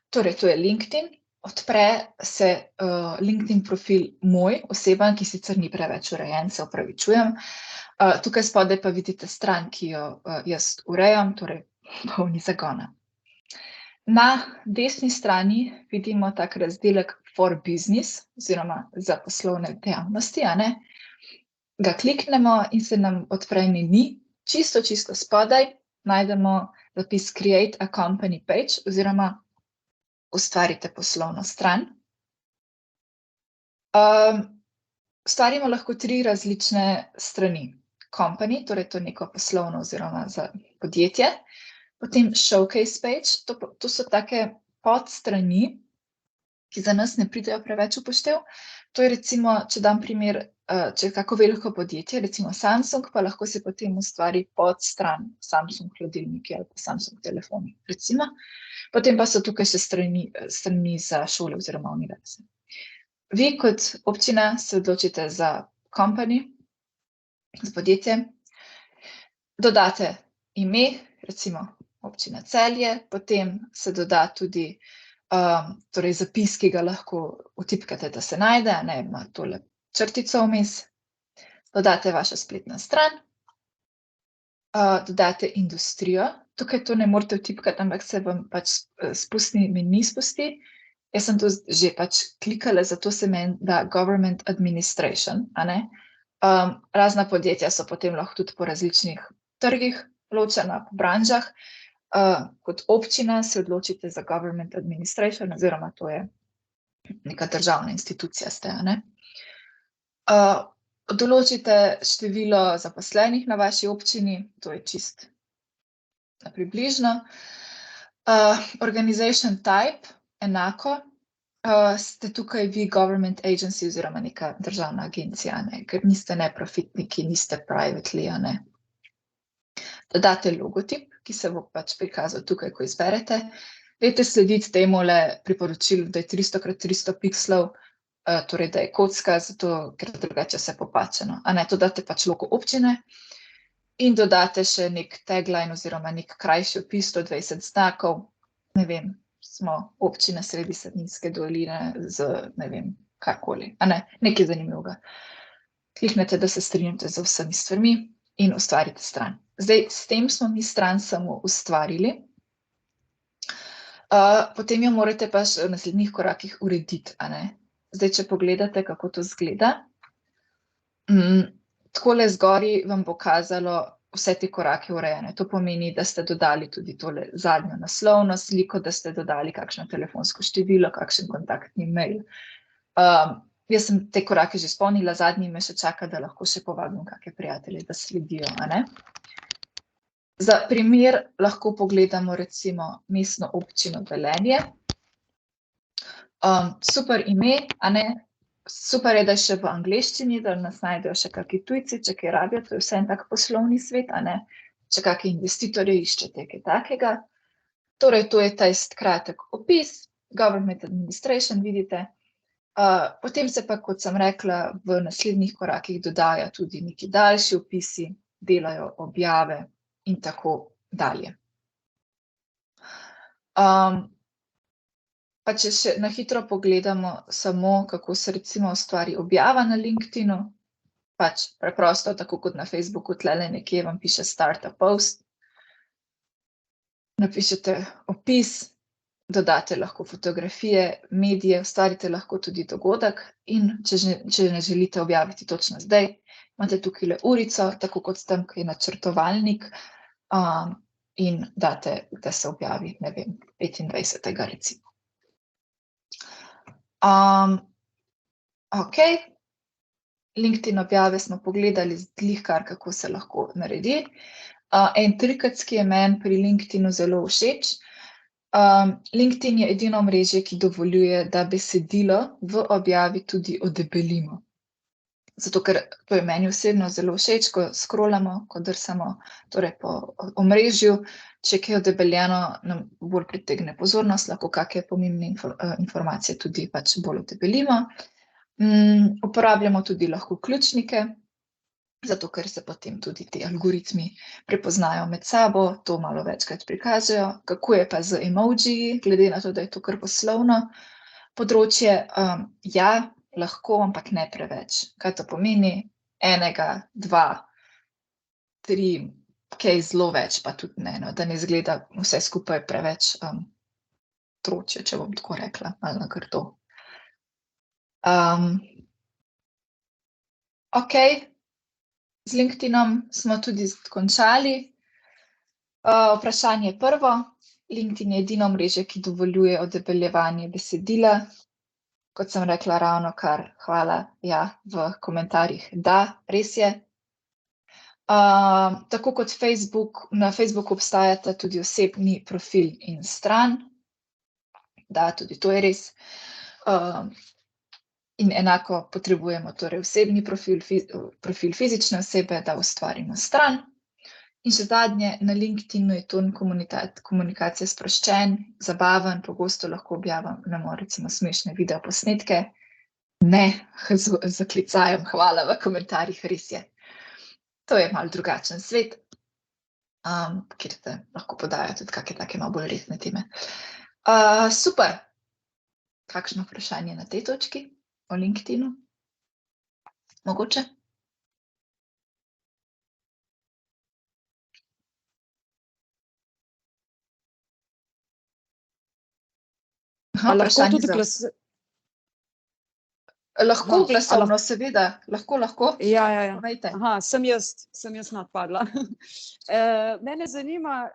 Torej, to je LinkedIn. Odpre se LinkedIn profil moj, oseben, ki sicer ni preveč urejen, se opravičujem. Tukaj spodaj pa vidite stran, ki jo jaz urejam, torej polni zagona. Na desni strani vidimo tak razdelek For business oziroma za poslovne dejavnosti, a ne. Ga kliknemo in se nam odpre meni. Čisto spodaj najdemo zapis Create a company page oziroma ustvarite poslovno stran. Ustvarimo lahko 3 različne strani. Company, torej to je neko poslovno oziroma za podjetje. Potem showcase page, to so take podstrani, ki za nas ne pridejo preveč v poštev. To je recimo, če dam primer, če je kako veliko podjetje, recimo Samsung, pa lahko se potem ustvari podstran Samsung hladilniki ali pa Samsung telefoni, recimo. Potem pa so tukaj še strani za šole oziroma univerze. Vi kot občina se odločite za company, za podjetje. Dodate ime, recimo občina Celje, potem se doda tudi torej zapis, ki ga lahko vtipkate, da se najde, a ne, ima tole črtico vmes. Dodate vašo spletno stran. Dodate industrijo. Tukaj to ne morete vtipkati, ampak se vam pač spustni meni spusti. Jaz sem to že pač klikala, zato se meni da government administration, a ne. Razna podjetja so potem lahko tudi po različnih trgih ločena, po branžah. Kot občina se odločite za government administration oziroma to je neka državna institucija ste, a ne. Določite število zaposlenih na vaši občini, to je čisto približno. Organization type, enako. Ste tukaj vi government agency oziroma neka državna agencija, a ne, ker niste neprofitniki, niste privately, a ne. Dodate logotip, ki se bo pač prikazal tukaj, ko izberete. Dajte slediti temule priporočilu, da je 300x300 pikslov, torej da je kocka, zato ker drugače se popačeno, a ne, to date pač logo občine in dodate še nek tagline oziroma nek krajši opis, 120 znakov, ne vem, smo občina sredi Savinjske doline z, ne vem, karkoli, a ne, nekaj zanimivega. Kliknete, da se strinjate z vsemi stvarmi in ustvarite stran. Zdaj, s tem smo mi stran samo ustvarili. Potem jo morate pa še v naslednjih korakih urediti, a ne. Zdaj, če pogledate, kako to izgleda. Takole zgoraj vam bo kazalo vse te korake urejene. To pomeni, da ste dodali tudi tole zadnjo naslovno sliko, da ste dodali kakšno telefonsko število, kakšen kontaktni mail. Jaz sem te korake že izpolnila, zadnji me še čaka, da lahko še povabim kakšne prijatelje, da sledijo, a ne. Za primer lahko pogledamo recimo Mestno občino Velenje. Super ime, a ne, super je, da je še v angleščini, da nas najdejo še kakšni tujci, če kaj rabijo, to je vse en tak poslovni svet, a ne? Če kakšni investitorji iščete kaj takega. Torej, to je tisti kratek opis, Government Administration, vidite. Potem se pa, kot sem rekla, v naslednjih korakih dodaja tudi neki daljši opisi, delajo objave in tako dalje. Pa če še na hitro pogledamo samo, kako se recimo ustvari objava na LinkedInu, pač preprosto, tako kot na Facebooku, tlele nekje vam piše start a post. Napišete opis, dodate lahko fotografije, medije, ustvarite lahko tudi dogodek in če ne želite objaviti točno zdaj, imate tukaj urico, tako kot tam, ki je načrtovalnik, in date, da se objavi, ne vem, 25. recimo. Okej. LinkedIn objave smo pogledali glihkar, kako se lahko naredi. En trikec, ki je meni pri LinkedInu zelo všeč. LinkedIn je edino omrežje, ki dovoljuje, da besedilo v objavi tudi odebelimo. Zato, ker to je meni osebno zelo všeč, ko scrollamo, ko drsamo torej po omrežju, če je kaj odebeljeno, nam bolj pritegne pozornost, lahko kakšne pomembne informacije tudi pač bolj odebelimo. Uporabljamo tudi lahko ključnike, zato ker se potem tudi ti algoritmi prepoznajo med sabo, to malo večkrat prikažejo. Kako je pa z emojiji, glede na to, da je to kar poslovno področje? Ja, lahko, ampak ne preveč. Kaj to pomeni? 1, 2, 3, kaj zelo več, pa tudi ne, no, da ne izgleda vse skupaj preveč troče, če bom tako rekla, ali na grdo. Okej, z LinkedInom smo tudi končali. Vprašanje prvo. LinkedIn je edino omrežje, ki dovoljuje odebeljevanje besedila. Kot sem rekla ravnokar, hvala, ja, v komentarjih, da, res je. Tako kot Facebook, na Facebooku obstajata tudi osebni profil in stran. Da, tudi to je res. In enako potrebujemo torej osebni profil fizične osebe, da ustvarimo stran. In še zadnje, na LinkedInu je ton komunikacije sproščen, zabaven, pogosto lahko objavljamo recimo smešne videoposnetke. Ne, z klicajem hvala v komentarjih, res je. To je malo drugačen svet, kjer te lahko podajo tudi kakšne take malo bolj resne teme. Super. Kakšno vprašanje na tej točki o LinkedInu? Mogoče? Lahko tudi Lahko glasovno, seveda, lahko. Ja. Povejte. Sem jaz napadla. Mene zanima,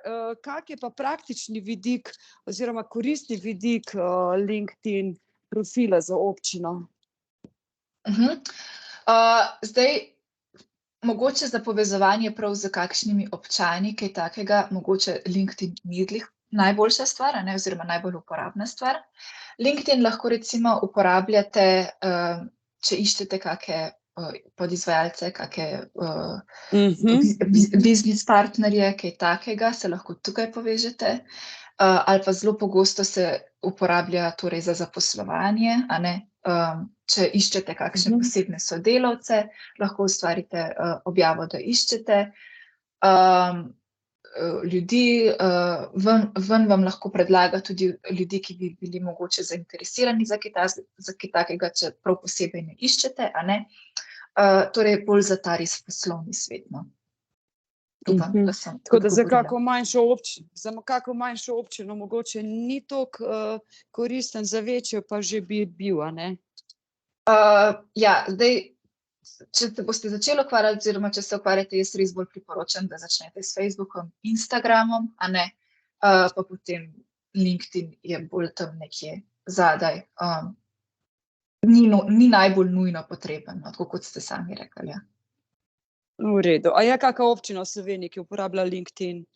kak je pa praktični vidik oziroma koristni vidik LinkedIn profila za občino? Zdaj, mogoče za povezovanje prav s kakšnimi občani, kaj takega, mogoče LinkedIn ni glih najboljša stvar, a ne, oziroma najbolj uporabna stvar. LinkedIn lahko recimo uporabljate, če iščete kakšne podizvajalce, kakšne biznis partnerje, kaj takega, se lahko tukaj povežete. Ali pa zelo pogosto se uporablja torej za zaposlovanje, a ne. Če iščete kakšne posebne sodelavce, lahko ustvarite objavo, da iščete. Ljudi, ven vam lahko predlaga tudi ljudi, ki bi bili mogoče zainteresirani za kaj takega, če prav posebej ne iščete, a ne. Torej bolj za ta res poslovni svet, no. Upam, da sem Tako da za odgovorila. kako manjšo občino mogoče ni toliko koristen, za večjo pa že bi bil, a ne? Ja, zdaj, če se boste začeli ukvarjati oziroma če se ukvarjate, jaz res bolj priporočam, da začnete s Facebookom, Instagramom, a ne, pa potem LinkedIn je bolj tam nekje zadaj. Ni najbolj nujno potreben, no, tako kot ste sami rekli, ja. V redu. A je kakšna občina v Sloveniji, ki uporablja LinkedIn?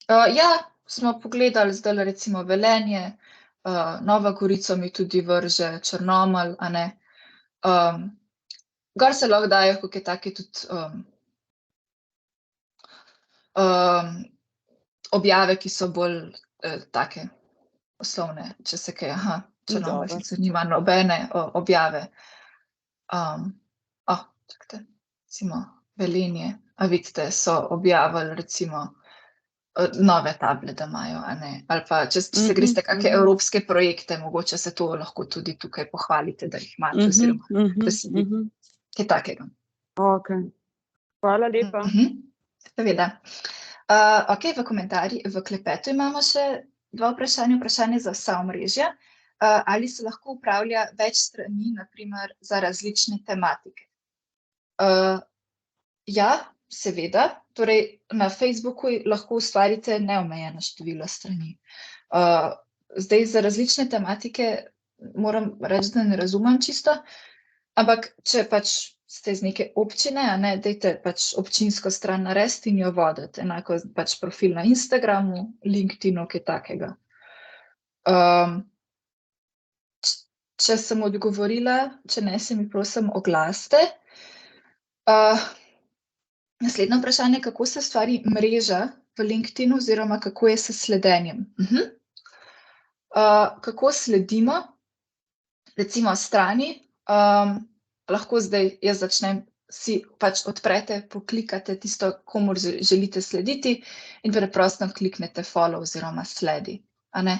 Ja, smo pogledali zdajle recimo Velenje, Nova Gorica mi tudi vrže, Črnomelj, a ne. Gor se lahko dajo kakšne take tudi objave, ki so bolj take poslovne, če se kaj, če Dobro. vas zanima nobene objave. Čakajte, recimo Velenje, a vidite, so objavili recimo nove table, da imajo, a ne, ali pa če se greste kakšne evropske projekte, mogoče se to lahko tudi tukaj pohvalite, da jih imate, oziroma da se kaj takega. Ok, hvala lepa. Seveda. Ok, v klepetu imamo še 2 vprašanje za vsa omrežja. Ali se lahko upravlja več strani, na primer za različne tematike? Ja, seveda. Torej, na Facebooku lahko ustvarite neomejeno število strani. Zdaj, za različne tematike moram reči, da ne razumem čisto, ampak če pač ste iz neke občine, a ne, dajte pač občinsko stran narediti in jo voditi. Enako pač profil na Instagramu, LinkedInu, kaj takega. Če sem odgovorila, če ne, se mi prosim oglasite. Naslednje vprašanje, kako se ustvari mreža v LinkedInu oziroma kako je s sledenjem? Kako sledimo, recimo strani, lahko zdaj jaz začnem, si pač odprete, poklikate tisto, komur želite slediti in preprosto kliknete follow oziroma sledi, a ne.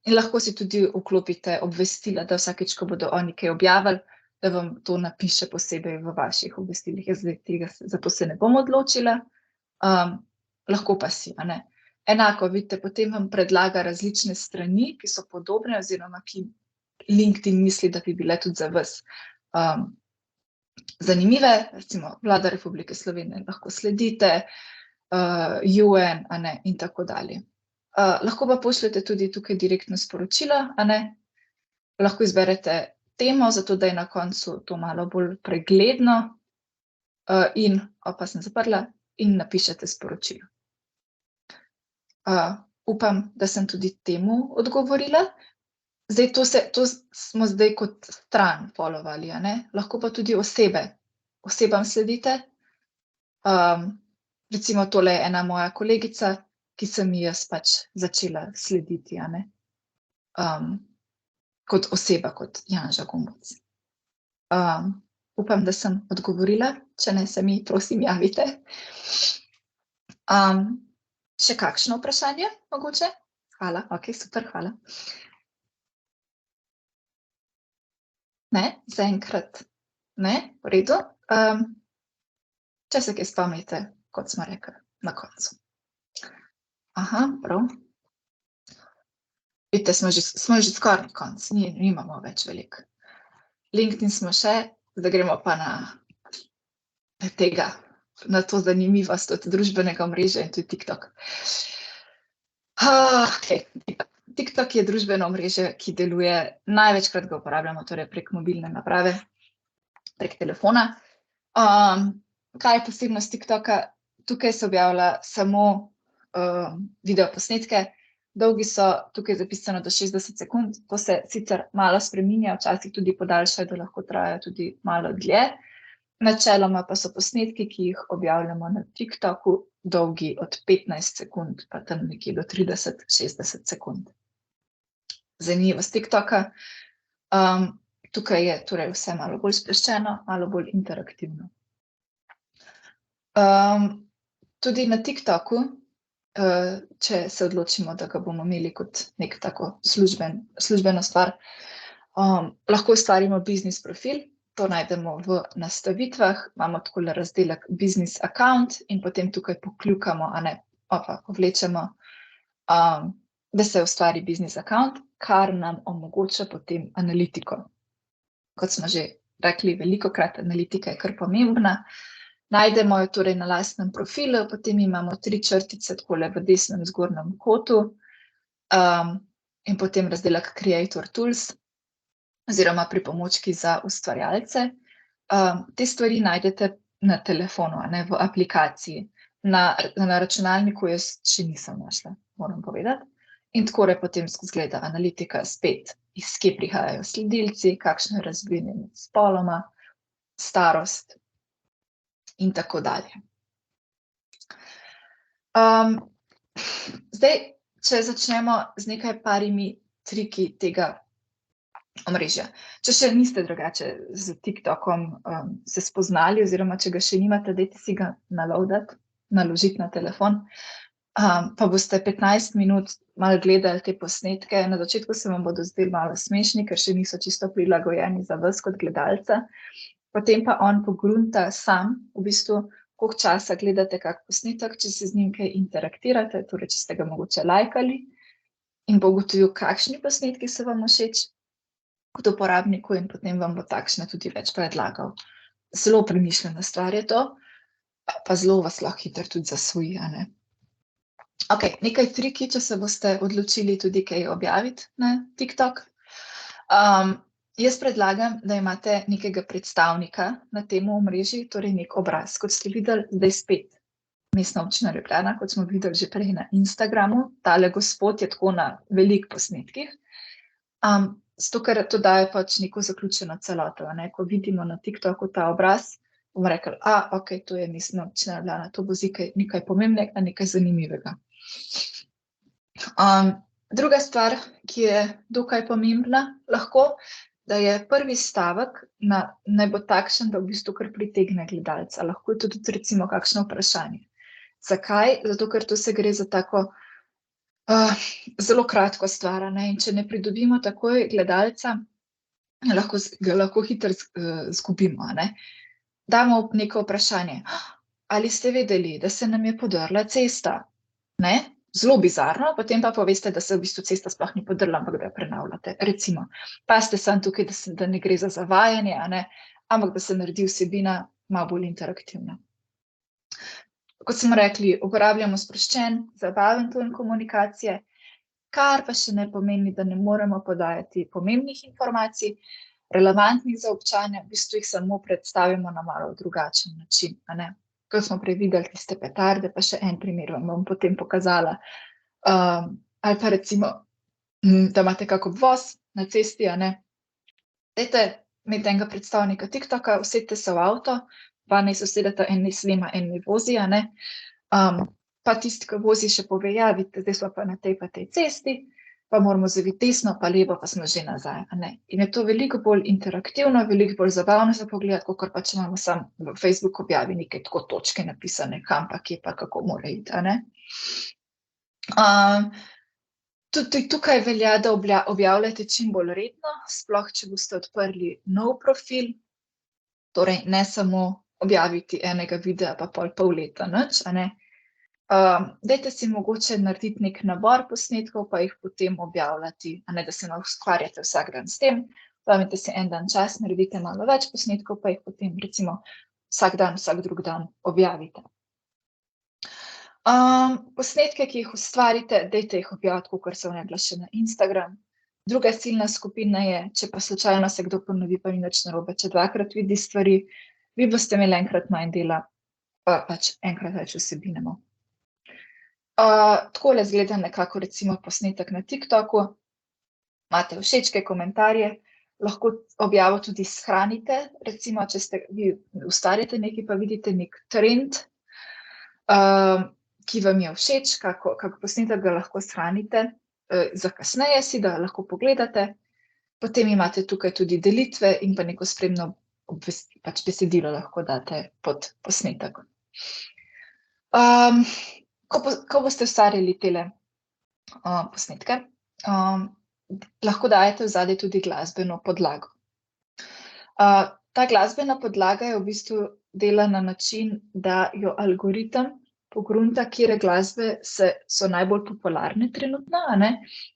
In lahko si tudi vklopite obvestila, da vsakič, ko bodo oni kaj objavili, da vam to napiše posebej v vaših obvestilih. Jaz zdaj tega za to se ne bom odločila, lahko pa si, a ne. Enako, vidite, potem vam predlaga različne strani, ki so podobne oziroma ki LinkedIn misli, da bi bile tudi za vas zanimive, recimo Vlada Republike Slovenije lahko sledite, UN, a ne, in tako dalje. Lahko pa pošljete tudi tukaj direktno sporočilo, a ne. Lahko izberete temo, zato da je na koncu to malo bolj pregledno, in, pa sem zaprla, in napišete sporočilo. Upam, da sem tudi temu odgovorila. Zdaj, to smo zdaj kot stran followali, a ne. Lahko pa tudi osebam sledite. Recimo tole je ena moja kolegica, ki sem ji jaz pač začela slediti, a ne. Kot oseba, kot Janža Gombec. Upam, da sem odgovorila, če ne, se mi prosim javite. Še kakšno vprašanje mogoče? Hvala, ok, super, hvala. Ne, zaenkrat ne, v redu. Če se kaj spomnite, kot smo rekli, na koncu. Prav. Vidite, smo že skoraj na koncu, nimamo več veliko. LinkedIn smo še, zdaj gremo pa na tega, na to zanimivost od družbenega omrežja in tudi TikTok. TikTok je družbeno omrežje, ki deluje, največkrat ga uporabljamo, torej prek mobilne naprave, prek telefona. Kaj je posebnost TikToka? Tukaj se objavlja samo videoposnetke, dolgi so, tukaj je zapisano do 60 sekund, to se sicer malo spreminja, včasih tudi podaljšajo, da lahko trajajo tudi malo dlje. Načeloma pa so posnetki, ki jih objavljamo na TikToku, dolgi od 15 sekund, pa tam nekje do 30-60 sekund. Zanimivost TikToka. Tukaj je torej vse malo bolj sproščeno, malo bolj interaktivno. Tudi na TikToku, če se odločimo, da ga bomo imeli kot nek tako službeno stvar, lahko ustvarimo biznis profil, to najdemo v nastavitvah, imamo takole razdelek business account in potem tukaj pokljukamo, a ne, povlečemo, da se ustvari business account, kar nam omogoča potem analitiko. Kot smo že rekli, velikokrat analitika je kar pomembna. Najdemo jo torej na lastnem profilu, potem imamo 3 črtice takole v desnem zgornjem kotu, in potem razdelek Creator Tools oziroma pripomočki za ustvarjalce. Te stvari najdete na telefonu, a ne, v aplikaciji. Na računalniku jaz še nisem našla, moram povedati. In takole potem izgleda analitika spet iz kje prihajajo sledilci, kakšno je razmerje med spoloma, starost in tako dalje. Zdaj, če začnemo z nekaj parimi triki tega omrežja. Če še niste drugače z TikTokom se spoznali, oziroma če ga še nimate, dajte si ga naložiti na telefon, pa boste 15 minut malo gledali te posnetke. Na začetku se vam bodo zdeli malo smešni, ker še niso čisto prilagojeni za vas kot gledalca. Potem pa on pogrunta sam, v bistvu, koliko časa gledate kak posnetek, če se z njim kaj interaktirate, torej če ste ga mogoče lajkali, in bo ugotovil, kakšni posnetki so vam všeč kot uporabniku, in potem vam bo takšne tudi več predlagal. Zelo premišljena stvar je to, pa zelo vas lahko hitro tudi zasvoji, a ne. Ok, nekaj triki, če se boste odločili tudi kaj objaviti na TikTok. Jaz predlagam, da imate nekega predstavnika na tem omrežju, torej nek obraz, kot ste videli zdaj spet. Mestna občina Ljubljana, kot smo videli že prej na Instagramu, tale gospod je tako na veliko posnetkih. Zato, ker to daje pač neko zaključeno celoto, ne. Ko vidimo na TikToku ta obraz, bomo rekli, ok, to je Mestna občina Ljubljana, to bo nekaj pomembnega, nekaj zanimivega. Druga stvar, ki je dokaj pomembna lahko, da je prvi stavek naj bo takšen, da v bistvu kar pritegne gledalca. Lahko je tudi recimo kakšno vprašanje. Zakaj? Zato, ker to se gre za tako zelo kratko stvar, ne, in če ne pridobimo takoj gledalca, ga lahko hitro zgubimo, ne. Damo neko vprašanje, ali ste vedeli, da se nam je podrla cesta, ne? Zelo bizarno, potem pa poveste, da se v bistvu cesta sploh ni podrla, ampak da jo prenavljate, recimo. Pazite samo tukaj, da ne gre za zavajanje, a ne, ampak da se naredi vsebina malo bolj interaktivna. Kot smo rekli, uporabljamo sproščen, zabaven ton komunikacije, kar pa še ne pomeni, da ne moremo podajati pomembnih informacij, relevantnih za občane, v bistvu jih samo predstavimo na malo drugačen način, a ne. Ko smo prej videli tiste petarde, pa še en primer vam bom potem pokazala. Ali pa recimo, da imate kak obvoz na cesti, a ne. Dajte imeti enega predstavnika TikToka, usedite se v avto, pa naj se usedeta, en naj snema, en naj vozi, a ne. Pa tisti, ki vozi, še pove, ja, vidite, zdaj smo pa na tej pa tej cesti, pa moramo zaviti desno, pa levo, pa smo že nazaj, a ne. In je to veliko bolj interaktivno, veliko bolj zabavno za pogledati, kakor pa če imamo samo v Facebook objavi neke tako točke napisane, kam pa, kje pa, kako mora iti, a ne. Tudi tukaj velja, da objavljate čim bolj redno, sploh če boste odprli nov profil, torej ne samo objaviti enega videa, pa pol leta nič, a ne. Dajte si mogoče narediti nek nabor posnetkov, pa jih potem objavljati, a ne, da se ne ukvarjate vsak dan s tem. Vzamete si en dan čas, naredite malo več posnetkov, pa jih potem recimo vsak dan, vsak drug dan objavite. Posnetke, ki jih ustvarite, dajte jih objaviti, kakor se vnebla še na Instagram. Druga ciljna skupina je, če pa slučajno se kdo ponovi, pa ni nič narobe, če dvakrat vidi stvari, vi boste imeli enkrat manj dela, pa pač enkrat več vsebine. Takole izgleda nekako recimo posnetek na TikToku. Imate všečke, komentarje, lahko objavo tudi shranite, recimo, če vi ustvarjate nekaj, pa vidite nek trend, ki vam je všeč, kak posnetek ga lahko shranite, za kasneje si ga lahko pogledate. Potem imate tukaj tudi delitve in pa neko spremno pač besedilo lahko date pod posnetek. Ko boste ustvarjali tele posnetke, lahko dajete vzadej tudi glasbeno podlago. Ta glasbena podlaga je v bistvu dela na način, da jo algoritem pogrunta, katere glasbe so najbolj popularne trenutno, a ne,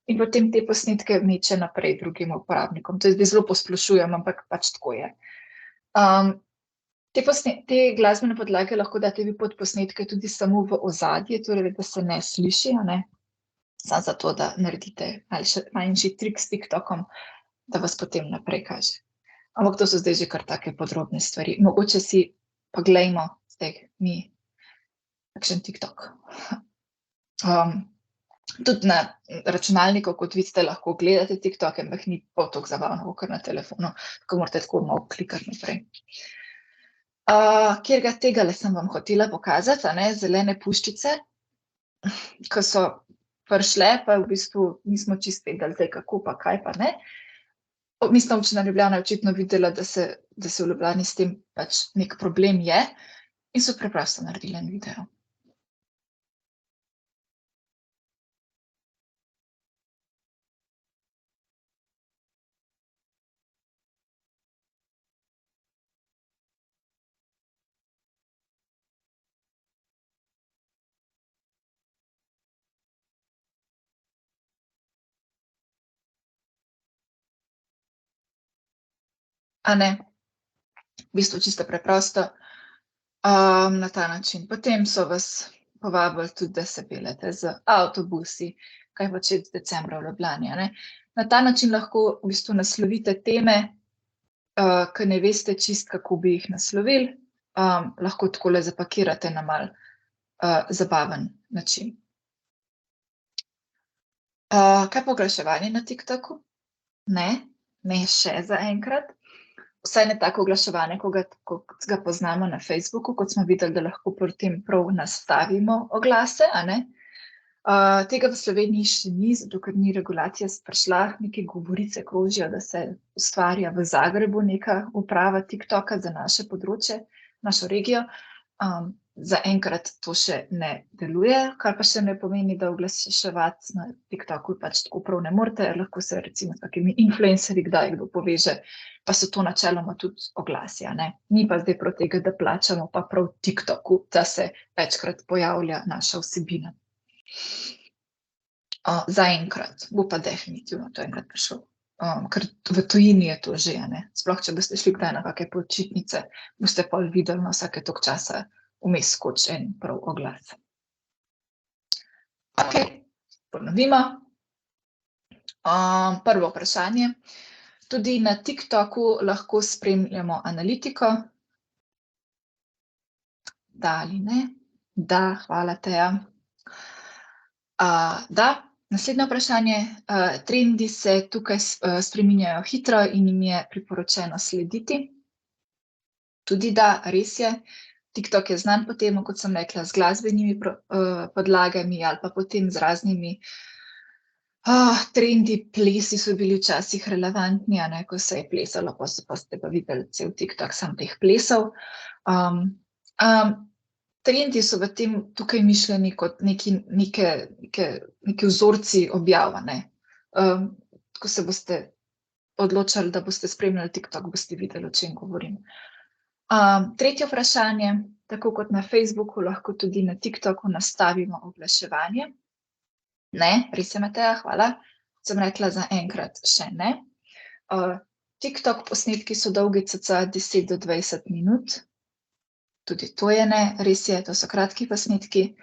in potem te posnetke meče naprej drugim uporabnikom. To zdaj zelo posplošujem, ampak pač tako je. Te glasbene podlage lahko date vi pod posnetke tudi samo v ozadje, torej da se ne sliši, a ne, samo zato, da naredite manjši trik s TikTokom, da vas potem naprej kaže. Ampak to so zdaj že kar take podrobne stvari. Mogoče si pa glejmo zdaj mi kakšen TikTok. Tudi na računalniku, kot vidite, lahko gledate TikTok, ampak ni pol toliko zabavno, kot na telefonu, ko morate tako malo klikati naprej. Katerega tegale sem vam hotela pokazati, zelene puščice, ko so prišle, pa v bistvu nismo čisto vedeli, zdaj kako pa kaj pa ne. Mestna občina Ljubljana je očitno videla, da se v Ljubljani s tem pač nek problem je in so preprosto naredili en video. A ne, v bistvu čisto preprosto, na ta način. Potem so vas povabili tudi, da se peljete z avtobusi, kaj početi decembra v Ljubljani, Na ta način lahko v bistvu naslovite teme, ki ne veste čisto, kako bi jih naslovili, lahko takole zapakirate na malo zabaven način. Kaj pa oglaševanje na TikToku? Ne še zaenkrat. Vsaj ne tako oglaševanje, kot ga poznamo na Facebooku, kot smo videli, da lahko pri tem prav nastavimo oglase, Tega v Sloveniji še ni, zato ker ni regulacija prišla, neke govorice krožijo, da se ustvarja v Zagrebu neka uprava TikToka za naše področje, našo regijo. Zaenkrat to še ne deluje, kar pa še ne pomeni, da oglaševati na TikToku pač tako prav ne morete, lahko se recimo s takimi influencerji kdaj kdo poveže, pa so to načeloma tudi oglasi, Ni pa zdaj prav tega, da plačamo pa prav TikToku, da se večkrat pojavlja naša vsebina. Zaenkrat, bo pa definitivno to enkrat prišlo, ker v tujini je to že, Sploh, če boste šli kdaj na kakšne počitnice, boste pol videli na vsake toliko časa vmes skoči en prav oglas. Okej, ponovimo. Prvo vprašanje. Tudi na TikToku lahko spremljamo analitiko. Da ali ne? Da, hvala, Teja. Da, naslednje vprašanje. Trendi se tukaj spreminjajo hitro in jim je priporočeno slediti. Tudi da, res je. TikTok je znan po tem, kot sem rekla, z glasbenimi podlagami ali pa potem z raznimi trendi, plesi so bili včasih relevantni, ko se je plesalo, pa ste pa videli cel TikTok sam teh plesov. Trendi so v tem tukaj mišljeni kot neki vzorci objav, Ko se boste odločali, da boste spremljali TikTok, boste videli, o čem govorim. Tretje vprašanje. Tako kot na Facebooku, lahko tudi na TikToku nastavimo oglaševanje. Ne, res je, Mateja, hvala. Sem rekla, zaenkrat še ne. TikTok posnetki so dolgi cca 10 do 20 minut. Tudi to je ne, res je, to so kratki posnetki.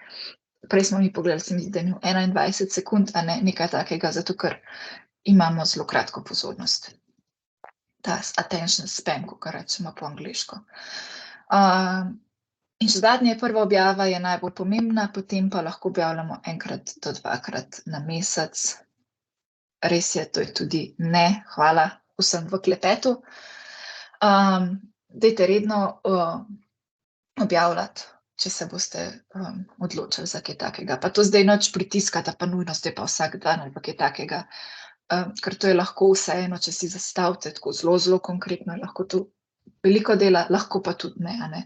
Prej smo mi pogledali, se mi zdi, da je imel 21 sekund, nekaj takega, zato ker imamo zelo kratko pozornost. Ta attention span, kakor rečemo po angleško. In še zadnje, prva objava je najbolj pomembna, potem pa lahko objavljamo enkrat do dvakrat na mesec. Res je, to je tudi ne, hvala vsem v klepetu. Dajte redno objavljati, če se boste odločili za kaj takega. Pa to zdaj nič pritiskati, pa nujno zdaj pa vsak dan ali pa kaj takega. Ker to je lahko vseeno, če si zastavite tako zelo, zelo konkretno, lahko to veliko dela, lahko pa tudi ne,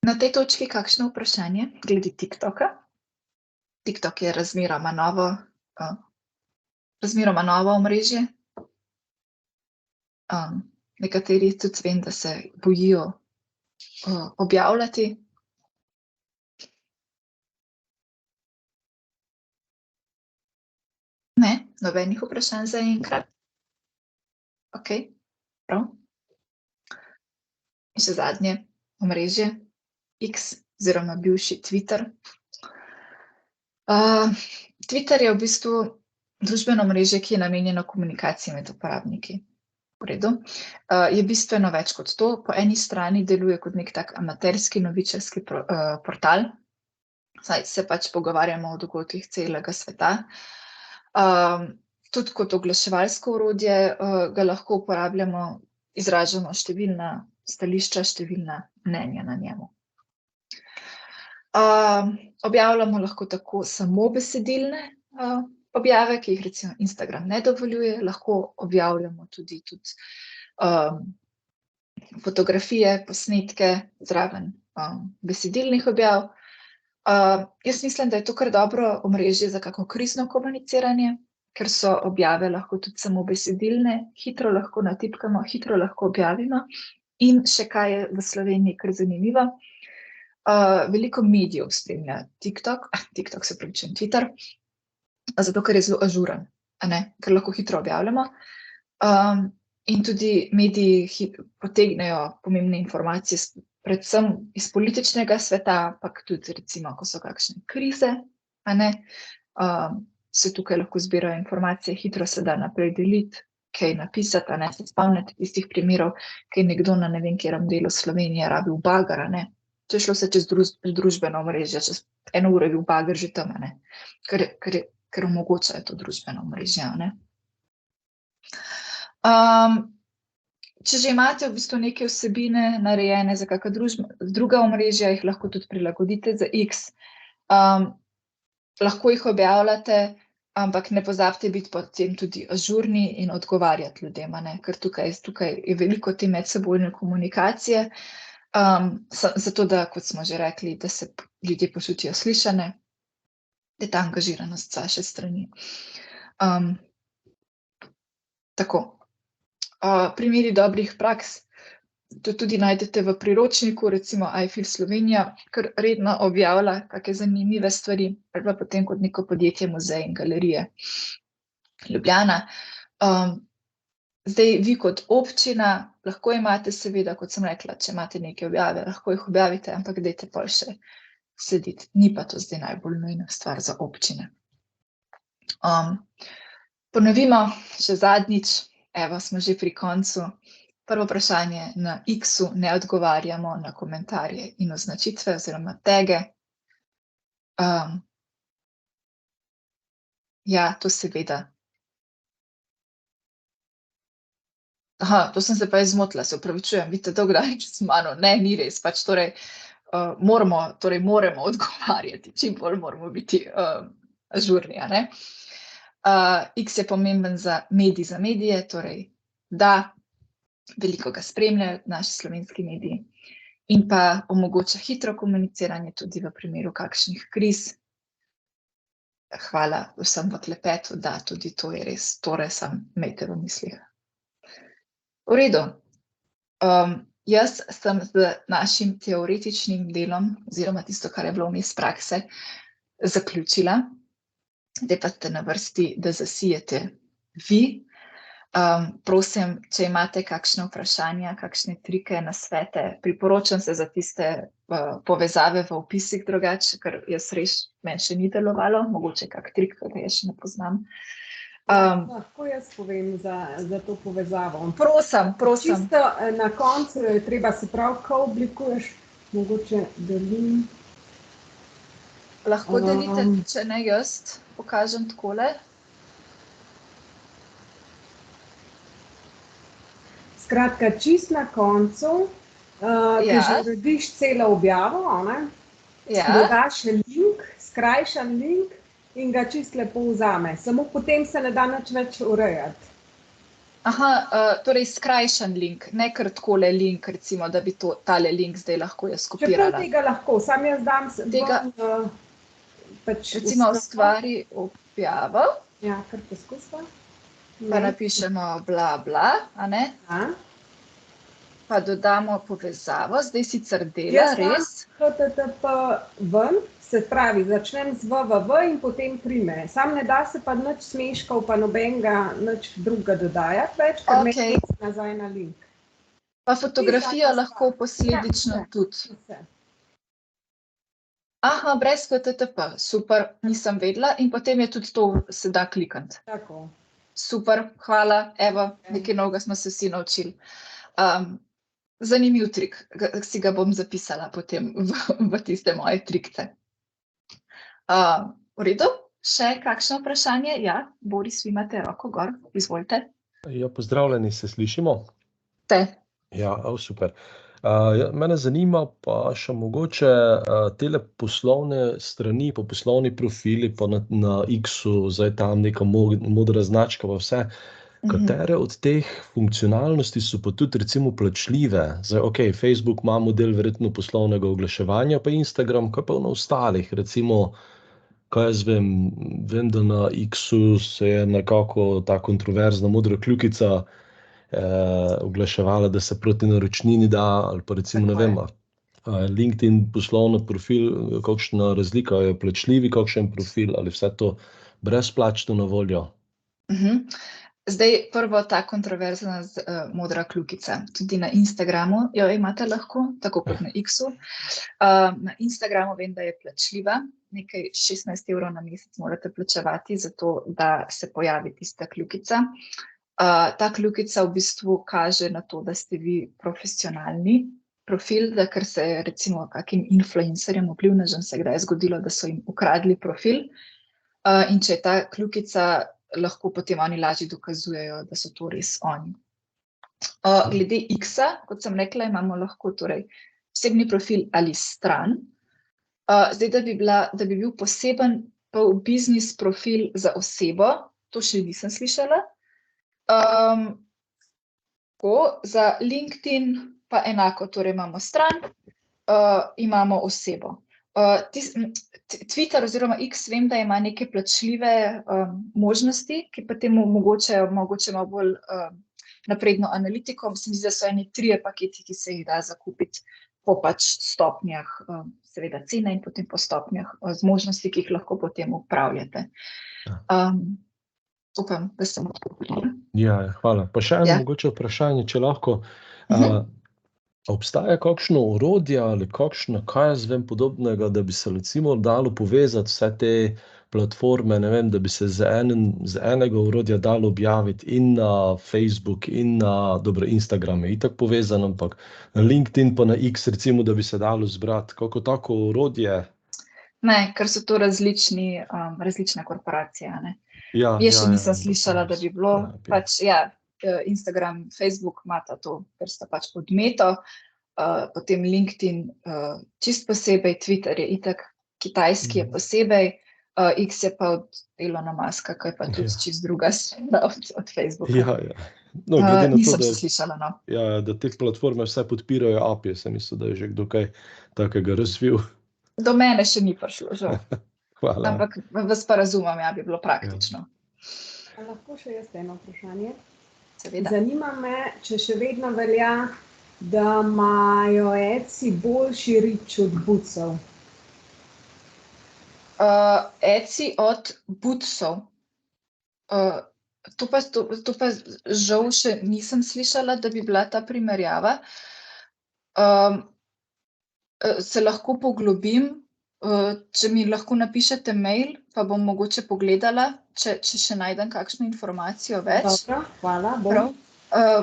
Na tej točki kakšno vprašanje glede TikToka? TikTok je razmeroma novo omrežje. Nekateri tudi vem, da se bojijo objavljati. Ne, nobenih vprašanj zaenkrat. Okej, prav. In še zadnje omrežje, X oziroma bivši Twitter. Twitter je v bistvu družbeno omrežje, ki je namenjeno komunikaciji med uporabniki. V redu. Je bistveno več kot to. Po eni strani deluje kot nek tak amaterski novičarski portal, saj se pač pogovarjamo o dogodkih celega sveta. Tudi kot oglaševalsko orodje ga lahko uporabljamo, izražamo številna stališča, številna mnenja na njemu. Objavljamo lahko tako samo besedilne objave, ki jih recimo Instagram ne dovoljuje, lahko objavljamo tudi fotografije, posnetke zraven besedilnih objav. Jaz mislim, da je to kar dobro omrežje za kako krizno komuniciranje, ker so objave lahko tudi samo besedilne, hitro lahko natipkamo, hitro lahko objavimo. In še kaj je v Sloveniji kar zanimivo, veliko medijev spremlja TikTok se pravičujem, Twitter, zato ker je zelo ažuren, ker lahko hitro objavljamo. In tudi mediji potegnejo pomembne informacije, predvsem iz političnega sveta, ampak tudi recimo, ko so kakšne krize, se tukaj lahko zbirajo informacije, hitro se da naprej deliti, kaj napisati, se spomniti tistih primerov, kaj nekdo na ne vem katerem delu Slovenije rabil bager, To je šlo se čez družbeno omrežje, čez 1 uro je bil bager že tam, ker omogočajo to družbeno omrežje, Če že imate v bistvu neke vsebine narejene za kakšna druga omrežja, jih lahko tudi prilagodite za X. Lahko jih objavljate, ampak ne pozabite biti potem tudi ažurni in odgovarjati ljudem, ker tukaj je veliko te medsebojne komunikacije, zato da, kot smo že rekli, da se ljudje počutijo slišane, da je ta angažiranost z vaše strani. Tako. Primeri dobrih praks, to tudi najdete v priročniku, recimo iFeel Slovenija, ker redno objavlja kakšne zanimive stvari, ali pa potem kot neko podjetje, muzej in galerije Ljubljana. Zdaj, vi kot občina lahko imate seveda, kot sem rekla, če imate neke objave, lahko jih objavite, ampak dajte pol še slediti. Ni pa to zdaj najbolj nujna stvar za občine. Ponovimo še zadnjič, evo, smo že pri koncu. Prvo vprašanje, na X-u ne odgovarjamo na komentarje in označitve oziroma tege. Ja, to seveda. To sem se pa zmotila, se opravičujem, vidite, dolgo daleč z mano. Ne, ni res, pač moramo odgovarjati, čim bolj moramo biti ažurni, X je pomemben za medije, torej da, veliko ga spremljajo naši slovenski mediji in pa omogoča hitro komuniciranje tudi v primeru kakšnih kriz. Hvala vsem v klepetu, da, tudi to je res, torej imejte v mislih. V redu. Jaz sem z našim teoretičnim delom, oziroma tisto, kar je bilo vmes prakse, zaključila. Zdaj pa ste na vrsti, da zasijete vi. Prosim, če imate kakšne vprašanja, kakšne trike, nasvete, priporočam se za tiste povezave v opisih drugače, ker jaz res, meni še ni delovalo, mogoče kak trik, ki ga jaz še ne poznam. Lahko jaz povem za to povezavo. Prosim. Čisto na koncu je treba, se pravi, ko oblikuješ, mogoče delim. Lahko delite, če ne jaz, pokažem takole. Skratka, čisto na koncu, ki že urediš celo objavo, dodaš link, skrajšan link in ga čisto lepo vzame. Samo potem se ne da nič več urejati. Torej skrajšan link, ne kar takole link, recimo, da bi tale link zdaj lahko jaz kopirala. Čeprav tega lahko, sam jaz dam recimo ustvari objavo. Ja, kar poskusva. Pa napišemo bla bla, pa dodamo povezavo, zdaj sicer dela, res. HTTP ven, se pravi, začnem z www in potem prime. Sam ne da se pa nič smeškov, pa nobenega, nič drugega dodajati več, ker me klic nazaj na link. Pa fotografijo lahko posledično tudi. Brez HTTP, super, nisem vedela in potem je tudi to se da klikati. Tako. Super, hvala, evo, nekaj novega smo se vsi naučili. Zanimiv trik, si ga bom zapisala potem v tiste moje trikce. V redu, še kakšno vprašanje? Ja, Boris, vi imate roko gor, izvolite. Ja, pozdravljeni, se slišimo? Te. Ja, super. Ja, mene zanima pa še mogoče tele poslovne strani, pa poslovni profili, pa na X-u, zdaj tam neka modra značka pa vse. Katere od teh funkcionalnosti so pa tudi recimo plačljive? Zdaj, ok, Facebook ima model verjetno poslovnega oglaševanja, pa Instagram, kaj pa na ostalih, recimo, kaj jaz vem, da na X-u se je nekako ta kontroverzna modra kljukica oglaševala, da se proti naročnini da, ali pa recimo, ne vem, LinkedIn poslovni profil, kakšna razlika, je plačljivi kakšen profil ali vse to brezplačno na voljo? Zdaj, prvo ta kontroverzna modra kljukica. Tudi na Instagramu jo imate lahko, tako kot na X-u. Na Instagramu vem, da je plačljiva, nekaj 16 € na mesec morate plačevati, zato da se pojavi tista kljukica. Ta kljukica v bistvu kaže na to, da ste vi profesionalni profil, da ker se je recimo kakim influencerjem, vplivnežem se kdaj zgodilo, da so jim ukradli profil. In če je ta kljukica, lahko potem oni lažje dokazujejo, da so to res oni. Glede X-a, kot sem rekla, imamo lahko torej osebni profil ali stran. Zdaj, da bi bil poseben biznis profil za osebo, to še nisem slišala. Za LinkedIn pa enako, torej imamo stran, imamo osebo. Twitter oziroma X vem, da ima neke plačljive možnosti, ki potem omogočajo mogoče malo bolj napredno analitiko. Mislim, da so eni 3 paketi, ki se jih da zakupiti po pač stopnjah, seveda cene in potem po stopnjah z možnosti, ki jih lahko potem upravljate. Upam, da sem odgovorila. Ja, hvala. Pa še eno mogoče vprašanje, če lahko. Obstaja kakšno orodje ali kakšno, kaj jaz vem, podobnega, da bi se recimo dalo povezati vse te platforme, ne vem, da bi se z enega orodja dalo objaviti in na Facebook in na, dobro, Instagram je itak povezan, ampak na LinkedIn pa na X recimo, da bi se dalo zbrati kako tako orodje? Ne, ker so to različne korporacije, ne. Ja, Jaz še nisem slišala, da bi bilo, pač Instagram, Facebook imata to, ker sta pač pod Meto, potem LinkedIn čist posebej, Twitter je itak kitajski je posebej, X je pa od Elona Muska, ki je pa tudi čist druga stvar od Facebooka. Ja. No, glede na to, nisem še slišala, no. Ja, da te platforme vse podpirajo API, sem mislil, da je že kdo kaj takega razvil. Do mene še ni prišlo, žal. Hvala. Ampak vas pa razumem, ja, bi bilo praktično. A lahko še jaz eno vprašanje? Seveda. Zanima me, če še vedno velja, da imajo Etsy boljši reach od Bootsov. Etsy od Bootsov. To pa žal še nisem slišala, da bi bila ta primerjava. Se lahko poglobim, če mi lahko napišete mail, pa bom mogoče pogledala, če še najdem kakšno informacijo več. Dobro, hvala.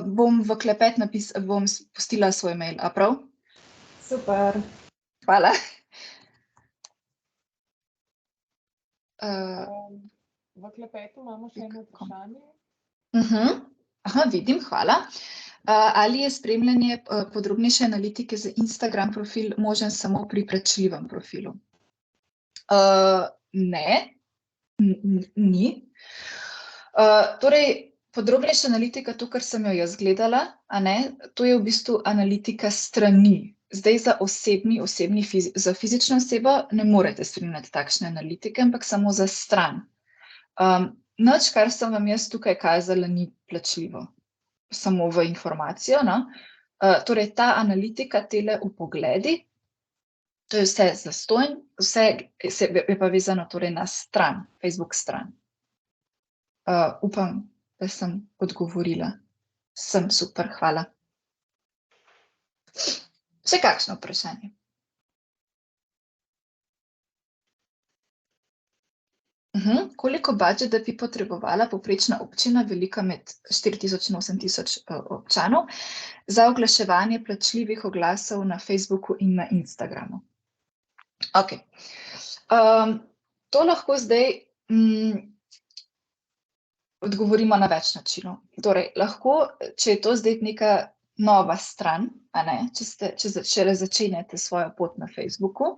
Bom v klepet bom pustila svoj mail, a prav? Super. Hvala. V klepetu imamo še eno vprašanje. Aha, vidim, hvala. Ali je spremljanje podrobnejše analitike za Instagram profil možen samo pri plačljivem profilu? Ne, ni. Torej, podrobnejša analitika, to, kar sem jo jaz gledala, to je v bistvu analitika strani. Zdaj za fizično osebo ne morete spremljati takšne analitike, ampak samo za stran. Nič, kar sem vam jaz tukaj kazala, ni plačljivo. Samo v informacijo, no. Torej, ta analitika, tele vpogledi, to je vse zastonj, vse je pa vezano torej na stran, Facebook stran. Upam, da sem odgovorila. Sem super, hvala. Še kakšno vprašanje? Koliko budžeta bi potrebovala povprečna občina, velika med 4.000 in 8.000 občanov, za oglaševanje plačljivih oglasov na Facebooku in na Instagramu? Okej. To lahko zdaj odgovorimo na več načinov. Torej, lahko, če je to zdaj neka nova stran, a ne, če šele začenjate svojo pot na Facebooku,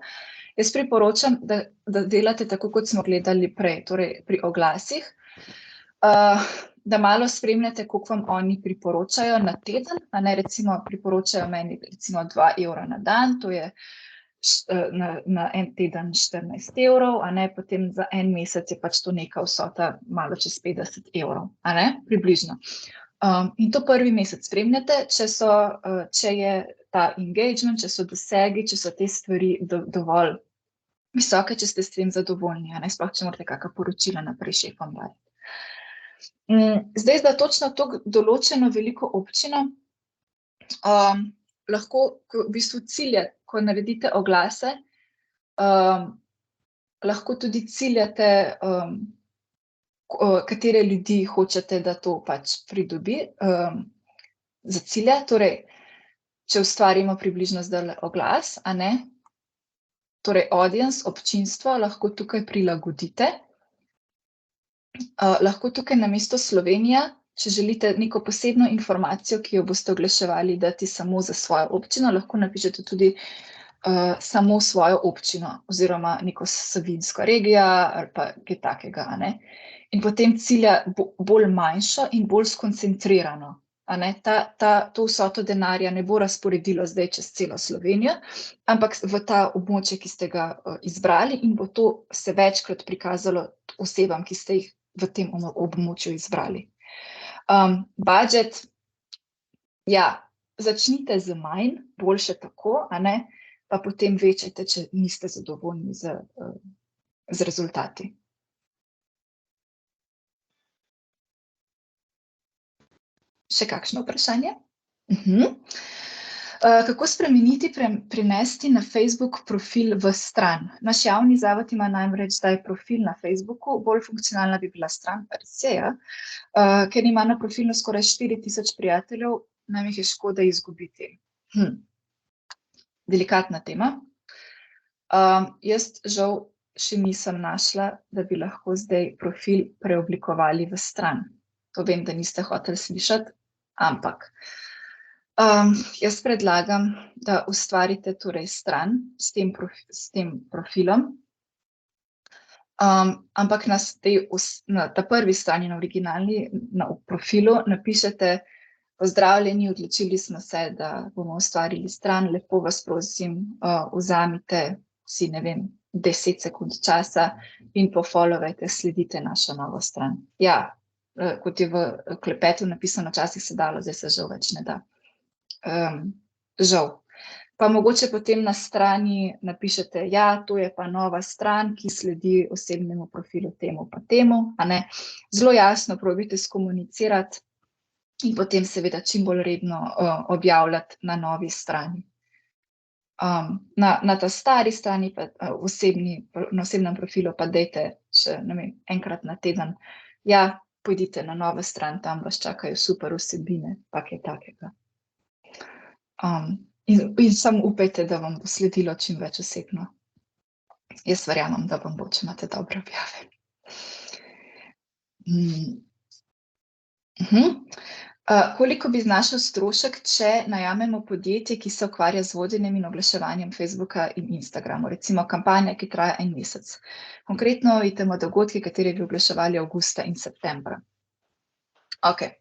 jaz priporočam, da delate tako, kot smo gledali prej, torej pri oglasih, da malo spremljate, koliko vam oni priporočajo na teden, a ne, recimo priporočajo meni recimo 2 evra na dan, to je na en teden 14 evrov, a ne, potem za en mesec je pač to neka vsota malo čez 50 evrov, a ne, približno. In to prvi mesec spremljate, če je ta engagement, če so dosegi, če so te stvari dovolj visoke, če ste s tem zadovoljni, a ne, sploh če morate kakšna poročila naprej šefom dati. Zdaj, za točno to določeno veliko občino, lahko v bistvu cilje, ko naredite oglase, lahko tudi ciljate, katere ljudi hočete, da to pač pridobi za cilje. Torej, če ustvarimo približno zdajle oglas, a ne, torej audience, občinstvo, lahko tukaj prilagodite. Lahko tukaj namesto Slovenija, če želite neko posebno informacijo, ki jo boste oglaševali, dati samo za svojo občino, lahko napišete tudi samo svojo občino oziroma neko savinsko regijo ali pa kaj takega, a ne. In potem cilja bolj manjšo in bolj skoncentrirano, a ne. To vsoto denarja ne bo razporedilo zdaj čez celo Slovenijo, ampak v ta območje, ki ste ga izbrali, in bo to se večkrat prikazalo osebam, ki ste jih v tem območju izbrali. Budget, ja, začnite z manj, boljše tako, a ne, pa potem večajte, če niste zadovoljni z rezultati. Še kakšno vprašanje? Kako spremeniti, prenesti na Facebook profil v stran? Naš javni zavod ima namreč zdaj profil na Facebooku, bolj funkcionalna bi bila stran, res je, ja. Ker ima na profilu skoraj 4000 prijateljev, nam jih je škoda izgubiti. Delikatna tema. Jaz žal še nisem našla, da bi lahko zdaj profil preoblikovali v stran. To vem, da niste hoteli slišati, ampak jaz predlagam, da ustvarite torej stran s tem profilom, ampak na ta prvi strani, na originalni, na profilu napišete: pozdravljeni, odločili smo se, da bomo ustvarili stran, lepo vas prosim, vzamite si, ne vem, 10 sekund časa in pofollowajte, sledite našo novo stran. Ja, kot je v klepetu napisano, včasih se dalo, zdaj se žal več ne da. Žal. Pa mogoče potem na strani napišete: ja, to je pa nova stran, ki sledi osebnemu profilu temu pa temu, a ne. Zelo jasno probajte skomunicirati in potem seveda čim bolj redno objavljati na novi strani. Na ta stari strani, pa na osebnem profilu pa dajte še, ne vem, enkrat na teden: ja, pojdite na novo stran, tam vas čakajo super vsebine, pa kaj takega. In samo upajte, da vam bo sledilo čim več osebno. Jaz verjamem, da vam bo, če imate dobre objave. Koliko bi znašal strošek, če najamemo podjetje, ki se ukvarja z vodenjem in oglaševanjem Facebooka in Instagramu, recimo kampanja, ki traja 1 mesec? Konkretno idemo dogodke, katere bi oglaševali avgusta in septembra. Okej.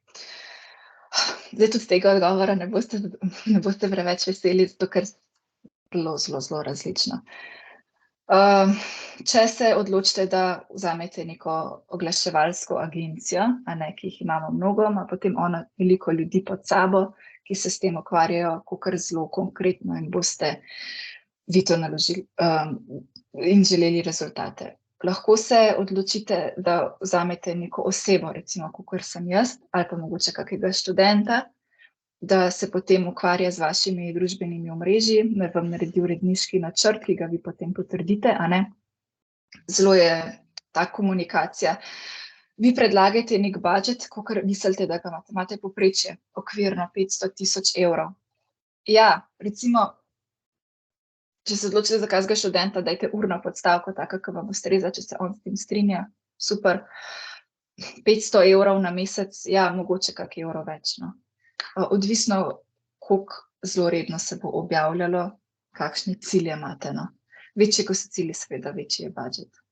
Zdaj tudi tega odgovora ne boste preveč veseli, zato ker zelo različno. Če se odločite, da vzamete neko oglaševalsko agencijo, a ne, ki jih imamo mnogo, ima potem ona veliko ljudi pod sabo, ki se s tem ukvarjajo kakor zelo konkretno in boste vi to naložili in želeli rezultate. Lahko se odločite, da vzamete neko osebo, recimo kakor sem jaz, ali pa mogoče kakega študenta, da se potem ukvarja z vašimi družbenimi omrežji, da vam naredi uredniški načrt, ki ga vi potem potrdite, a ne. Zelo je ta komunikacija. Vi predlagajte nek budget, kakor mislite, da ga imate povprečje, okvirno 500 000 evrov. Ja, recimo če se odločite za kakega študenta, dajte urno podstavko, tako, ki vam ustreza, če se on s tem strinja. Super. 500 evrov na mesec, ja, mogoče kak evro več, no. Odvisno, koliko zelo redno se bo objavljalo, kakšne cilje imate, no. Večji, ko so cilji, seveda, večji je budžet.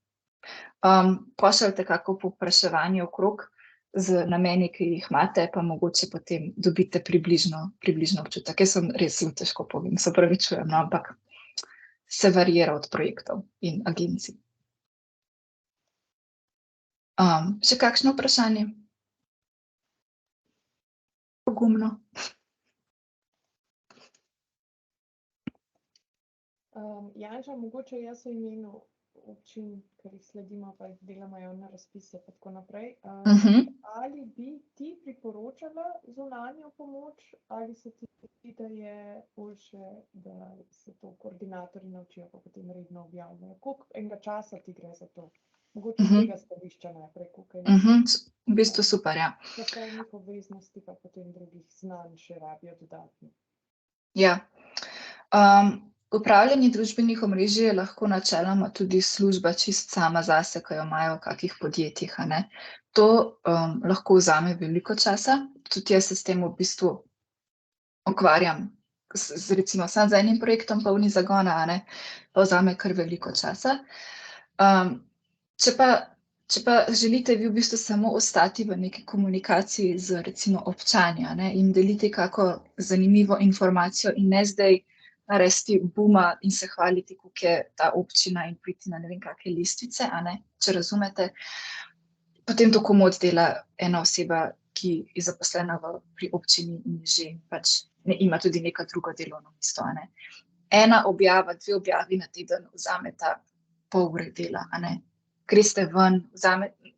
Pošaljite kako povpraševanje okrog z nameni, ki jih imate, pa mogoče potem dobite približno občutek. Jaz sem res zelo težko povem, se opravičujem, no, ampak se variira od projektov in agencij. Še kakšno vprašanje? Pogumno. Janča, mogoče jaz v imenu občin, ker jih sledimo, pa jih delamo javne razpise pa tako naprej. Ali bi ti priporočala zunanjo pomoč, ali se ti zdi, da je boljše, da se to koordinatorji naučijo, pa potem redno objavljajo? Koliko enega časa ti gre za to? Mogoče tega stališča najprej, koliko je V bistvu super, ja. časovnih obveznosti, pa potem drugih znanj še rabijo dodatno. Ja. Upravljanje družbenih omrežij je lahko načeloma tudi služba čist sama zase, ko jo imajo v kakih podjetjih, a ne. To lahko vzame veliko časa, tudi jaz se s tem v bistvu ukvarjam recimo samo z enim projektom polni zagona, a ne, pa vzame kar veliko časa. Če pa želite vi v bistvu samo ostati v neki komunikaciji z recimo občani, a ne, in deliti kako zanimivo informacijo in ne zdaj narediti buma in se hvaliti, koliko je ta občina in priti na ne vem kakšne lestvice, a ne, če razumete, potem to komot dela ena oseba, ki je zaposlena pri občini in že pač ima tudi neka druga delovno mesto, a ne. Ena objava, 2 objavi na teden vzameta pol ure dela, a ne. Greste ven,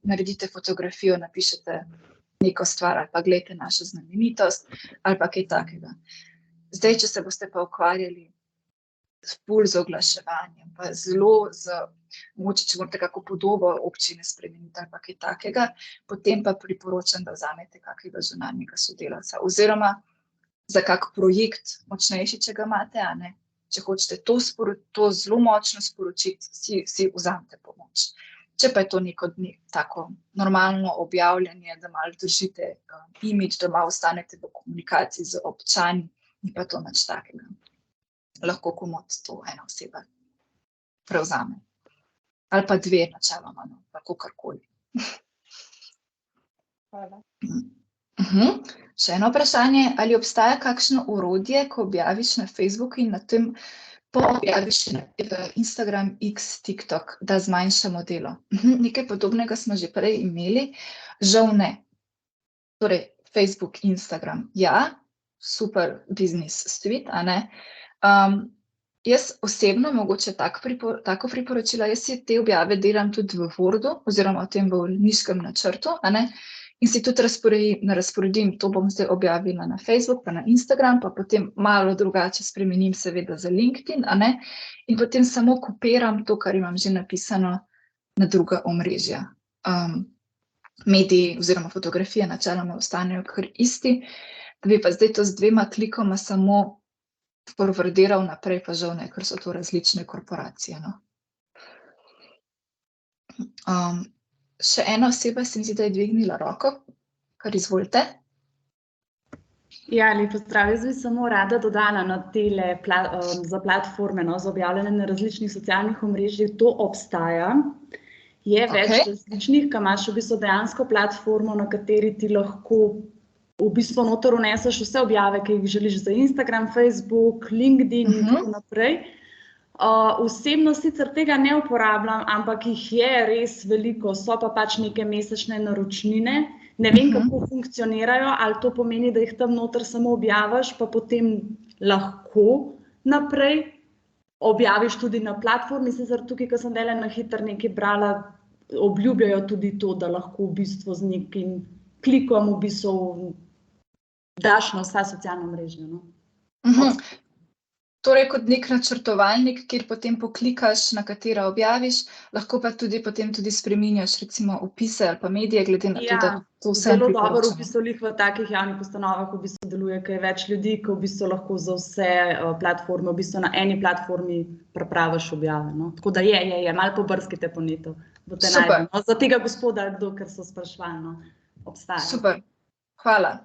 naredite fotografijo, napišete neko stvar ali pa glejte našo znamenitost ali pa kaj takega. Zdaj, če se boste pa ukvarjali ful z oglaševanjem, pa zelo mogoče, če morate kako podobo občine spremeniti ali pa kaj takega, potem pa priporočam, da vzamete kakega zunanjega sodelavca oziroma za kak projekt močnejši, če ga imate, a ne. Če hočete to zelo močno sporočiti, si vzamete pomoč. Če pa je to neko tako normalno objavljanje, da malo držite imidž, da malo ostanete v komunikaciji z občani, ni pa to nič takega. Lahko komot to ena oseba prevzame. Ali pa 2 načeloma, no, lahko karkoli. Hvala. Še eno vprašanje, ali obstaja kakšno orodje, ko objaviš na Facebooku in na tem objaviš na Instagram, X, TikTok, da zmanjšamo delo? Nekaj podobnega smo že prej imeli, žal ne. Torej, Facebook, Instagram, ja, super business street, a ne. Jaz osebno, mogoče tako priporočila, jaz si te objave delam tudi v Wordu oziroma v tem bolniškem načrtu, a ne. In si tudi razporedim, to bom zdaj objavila na Facebook pa na Instagram, pa potem malo drugače spremenim seveda za LinkedIn, a ne. In potem samo kopiram to, kar imam že napisano na druga omrežja. Mediji oziroma fotografije načeloma ostanejo kar isti, da bi pa zdaj to z 2 klikoma samo forwardiral naprej, pa žal ne, ker so to različne korporacije, no. Še ena oseba se mi zdi, da je dvignila roko, kar izvolite. Ja, lep pozdrav, jaz bi samo rada dodala na tele za platforme, no, za objavljanje na različnih socialnih omrežjih, to obstaja. Je več različnih, ki imaš v bistvu dejansko platformo, na kateri ti lahko v bistvu noter vneseš vse objave, ki jih želiš za Instagram, Facebook, LinkedIn in tako naprej. Osebno sicer tega ne uporabljam, ampak jih je res veliko, so pa pač neke mesečne naročnine. Ne vem, kako funkcionirajo, ali to pomeni, da jih tam noter samo objaviš, pa potem lahko naprej objaviš tudi na platformi. Sicer tukaj, ko sem delala na hitro nekaj brala, obljubljajo tudi to, da lahko v bistvu z nekim klikom v bistvu daš na vsa socialna mreža, no. Torej kot nek načrtovalnik, kjer potem poklikaš, na katera objaviš, lahko pa potem tudi spreminjaš recimo opise ali pa medije, glede na to, da to vse zelo dobro v priporočamo. bistvu v takih javnih ustanovah v bistvu deluje, ker je več ljudi, ki v bistvu lahko za vse platforme v bistvu na eni platformi pripraviš objave. No? Tako da malo pobrskite po netu, boste našli. No? Za tega gospoda, ker so sprašvali, no? Obstaja. Super, hvala.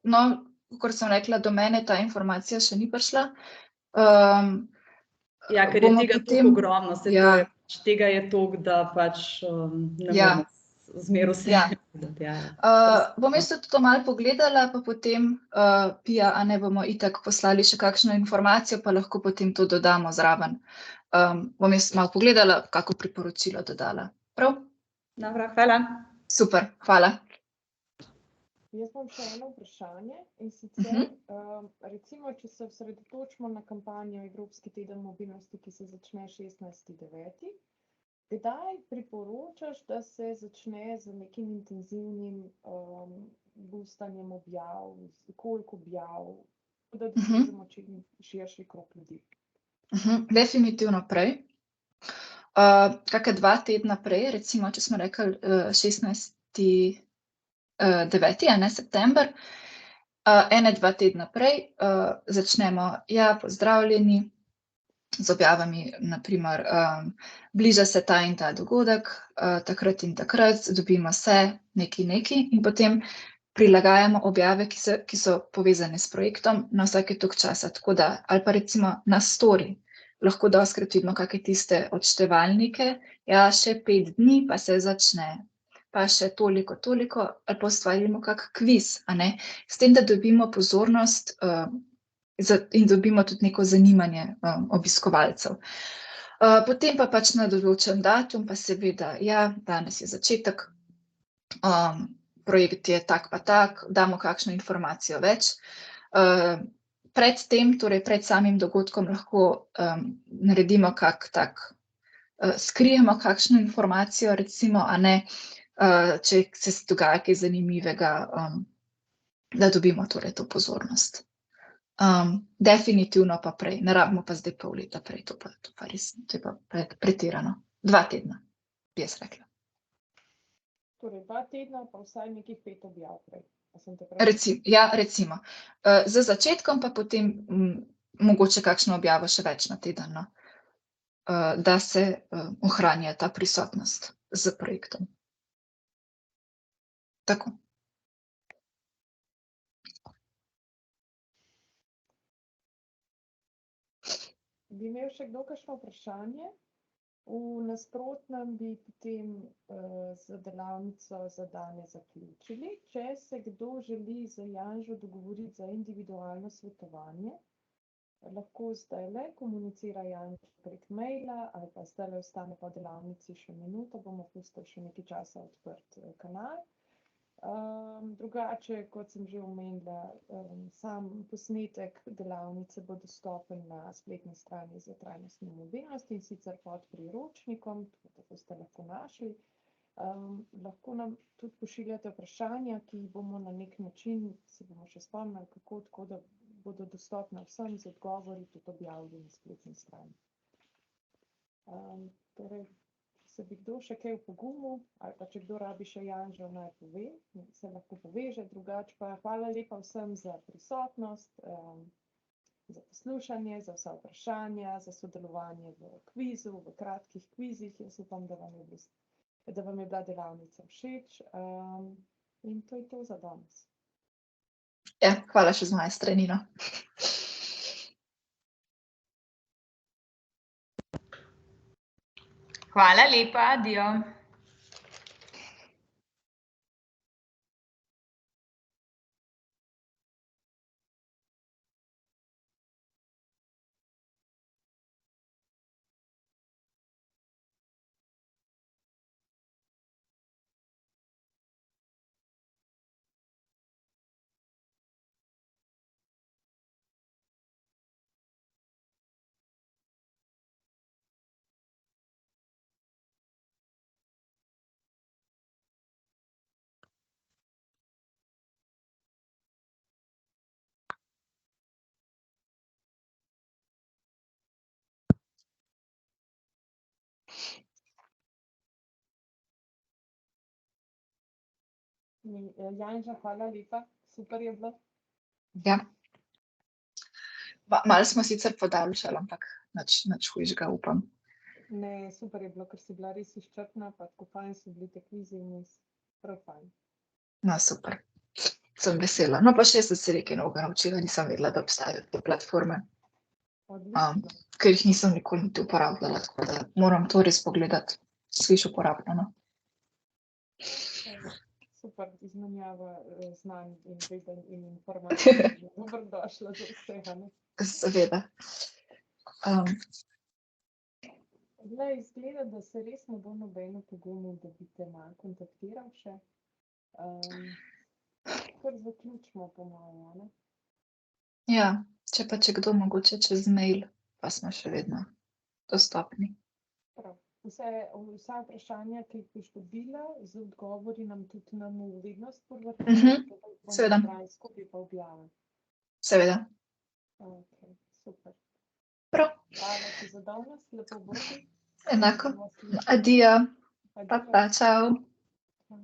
No, kakor sem rekla, do mene ta informacija še ni prišla. Ja, ker je tega toliko ogromno, tega je toliko, da pač ne moremo zmeru vse. Bom jaz tudi to malo pogledala, pa potem, Pija, a ne bomo itak poslali še kakšno informacijo, pa lahko potem to dodamo zraven. Bom jaz malo pogledala, kako priporočilo dodala. Prav? Dobro, hvala. Super, hvala. Jaz imam še eno vprašanje in sicer, recimo, če se osredotočimo na kampanjo Evropski teden mobilnosti, ki se začne 16.9., kdaj priporočaš, da se začne z nekim intenzivnim boostanjem objav, koliko objav, da dosežemo čim širši krog ljudi? Definitivno prej. Kakšne 2 tedna prej, recimo, če smo rekli 16. 9. september, 1-2 tedna prej začnemo, pozdravljeni, z objavami, na primer, bliža se ta in ta dogodek, takrat in takrat, dobimo se, neki, in potem prilagajamo objave, ki so povezane s projektom na vsake toliko časa, tako da, ali pa recimo na story, lahko dostikrat vidimo kakšne tiste odštevalnike, še 5 dni, pa se začne, pa še toliko, ali pa ustvarimo kak kviz, a ne, s tem, da dobimo pozornost in dobimo tudi neko zanimanje obiskovalcev. Potem pa pač na določen datum, pa seveda, danes je začetek, projekt je tak pa tak, damo kakšno informacijo več. Pred tem, torej pred samim dogodkom lahko naredimo kak tak, skrijemo kakšno informacijo, recimo, a ne, če se dogaja kaj zanimivega, da dobimo torej to pozornost. Definitivno pa prej, ne rabimo pa zdaj pol leta prej, to pa res, to je pa pretirano. 2 tedna, bi jaz rekla. Torej 2 tedna, pa vsaj nekih 5 objav prej. Recimo. Z začetkom pa potem mogoče kakšno objavo še več na teden, no. Da se ohranja ta prisotnost s projektom. Tako. Bi imel še kdo kakšno vprašanje? V nasprotnem bi potem z delavnico za danes zaključili. Če se kdo želi z Janžo dogovoriti za individualno svetovanje, lahko zdajle komunicira Janžo prek maila ali pa zdajle ostane po delavnici še minuto, bomo pustili še nekaj časa odprt kanal. Drugače, kot sem že omenila, sam posnetek delavnice bo dostopen na spletni strani za trajnostno mobilnost, in sicer pod priročnikom, tako da boste lahko našli. Lahko nam tudi pošiljate vprašanja, ki jih bomo na nek način, se bomo še spomnili, kako, tako da bodo dostopna vsem z odgovori tudi objavljeni na spletni strani. Torej, se bi kdo še kaj opogumil, ali pa če kdo rabi še Janžo, naj pove, se lahko poveže, drugače pa hvala lepa vsem za prisotnost, za poslušanje, za vsa vprašanja, za sodelovanje v kvizu, v kratkih kvizih. Jaz upam, da vam je bila delavnica všeč, in to je to za danes. Hvala še z moje strani, no. Hvala lepa, adijo. Janža, hvala lepa, super je bilo. Ja. Malo smo sicer podaljšali, ampak nič hujšega, upam. Ne, super je bilo, ker si bila res izčrpna, pa tako fajn so bili te kvizi in prav fajn. No, super. Sem vesela. No, pa še sem se nekaj novega naučila, nisem vedela, da obstajajo te platforme, Odlično. ker jih nisem nikoli niti uporabljala, tako da moram to res pogledati. Sliši uporabno, no. Super izmenjava znanj in vedenj in informacij. Dobrodošla za vsega, ne? Seveda. Glej, izgleda, da se res ne bo nobeno pogumil, da bi te malo kontaktiral še. Kar zaključimo po moje, ne? Ja, če kdo mogoče čez mail, pa smo še vedno dostopni. Prav. Vsa vprašanja, ki jih boš dobila, z odgovori nam tudi na vednost podvrti, seveda. Skupaj pa objavim. Seveda. Ok, super. Prav. Hvala ti za danes, lepo bodi. Enako. Adijo. Adijo. Pa, čau. Čau.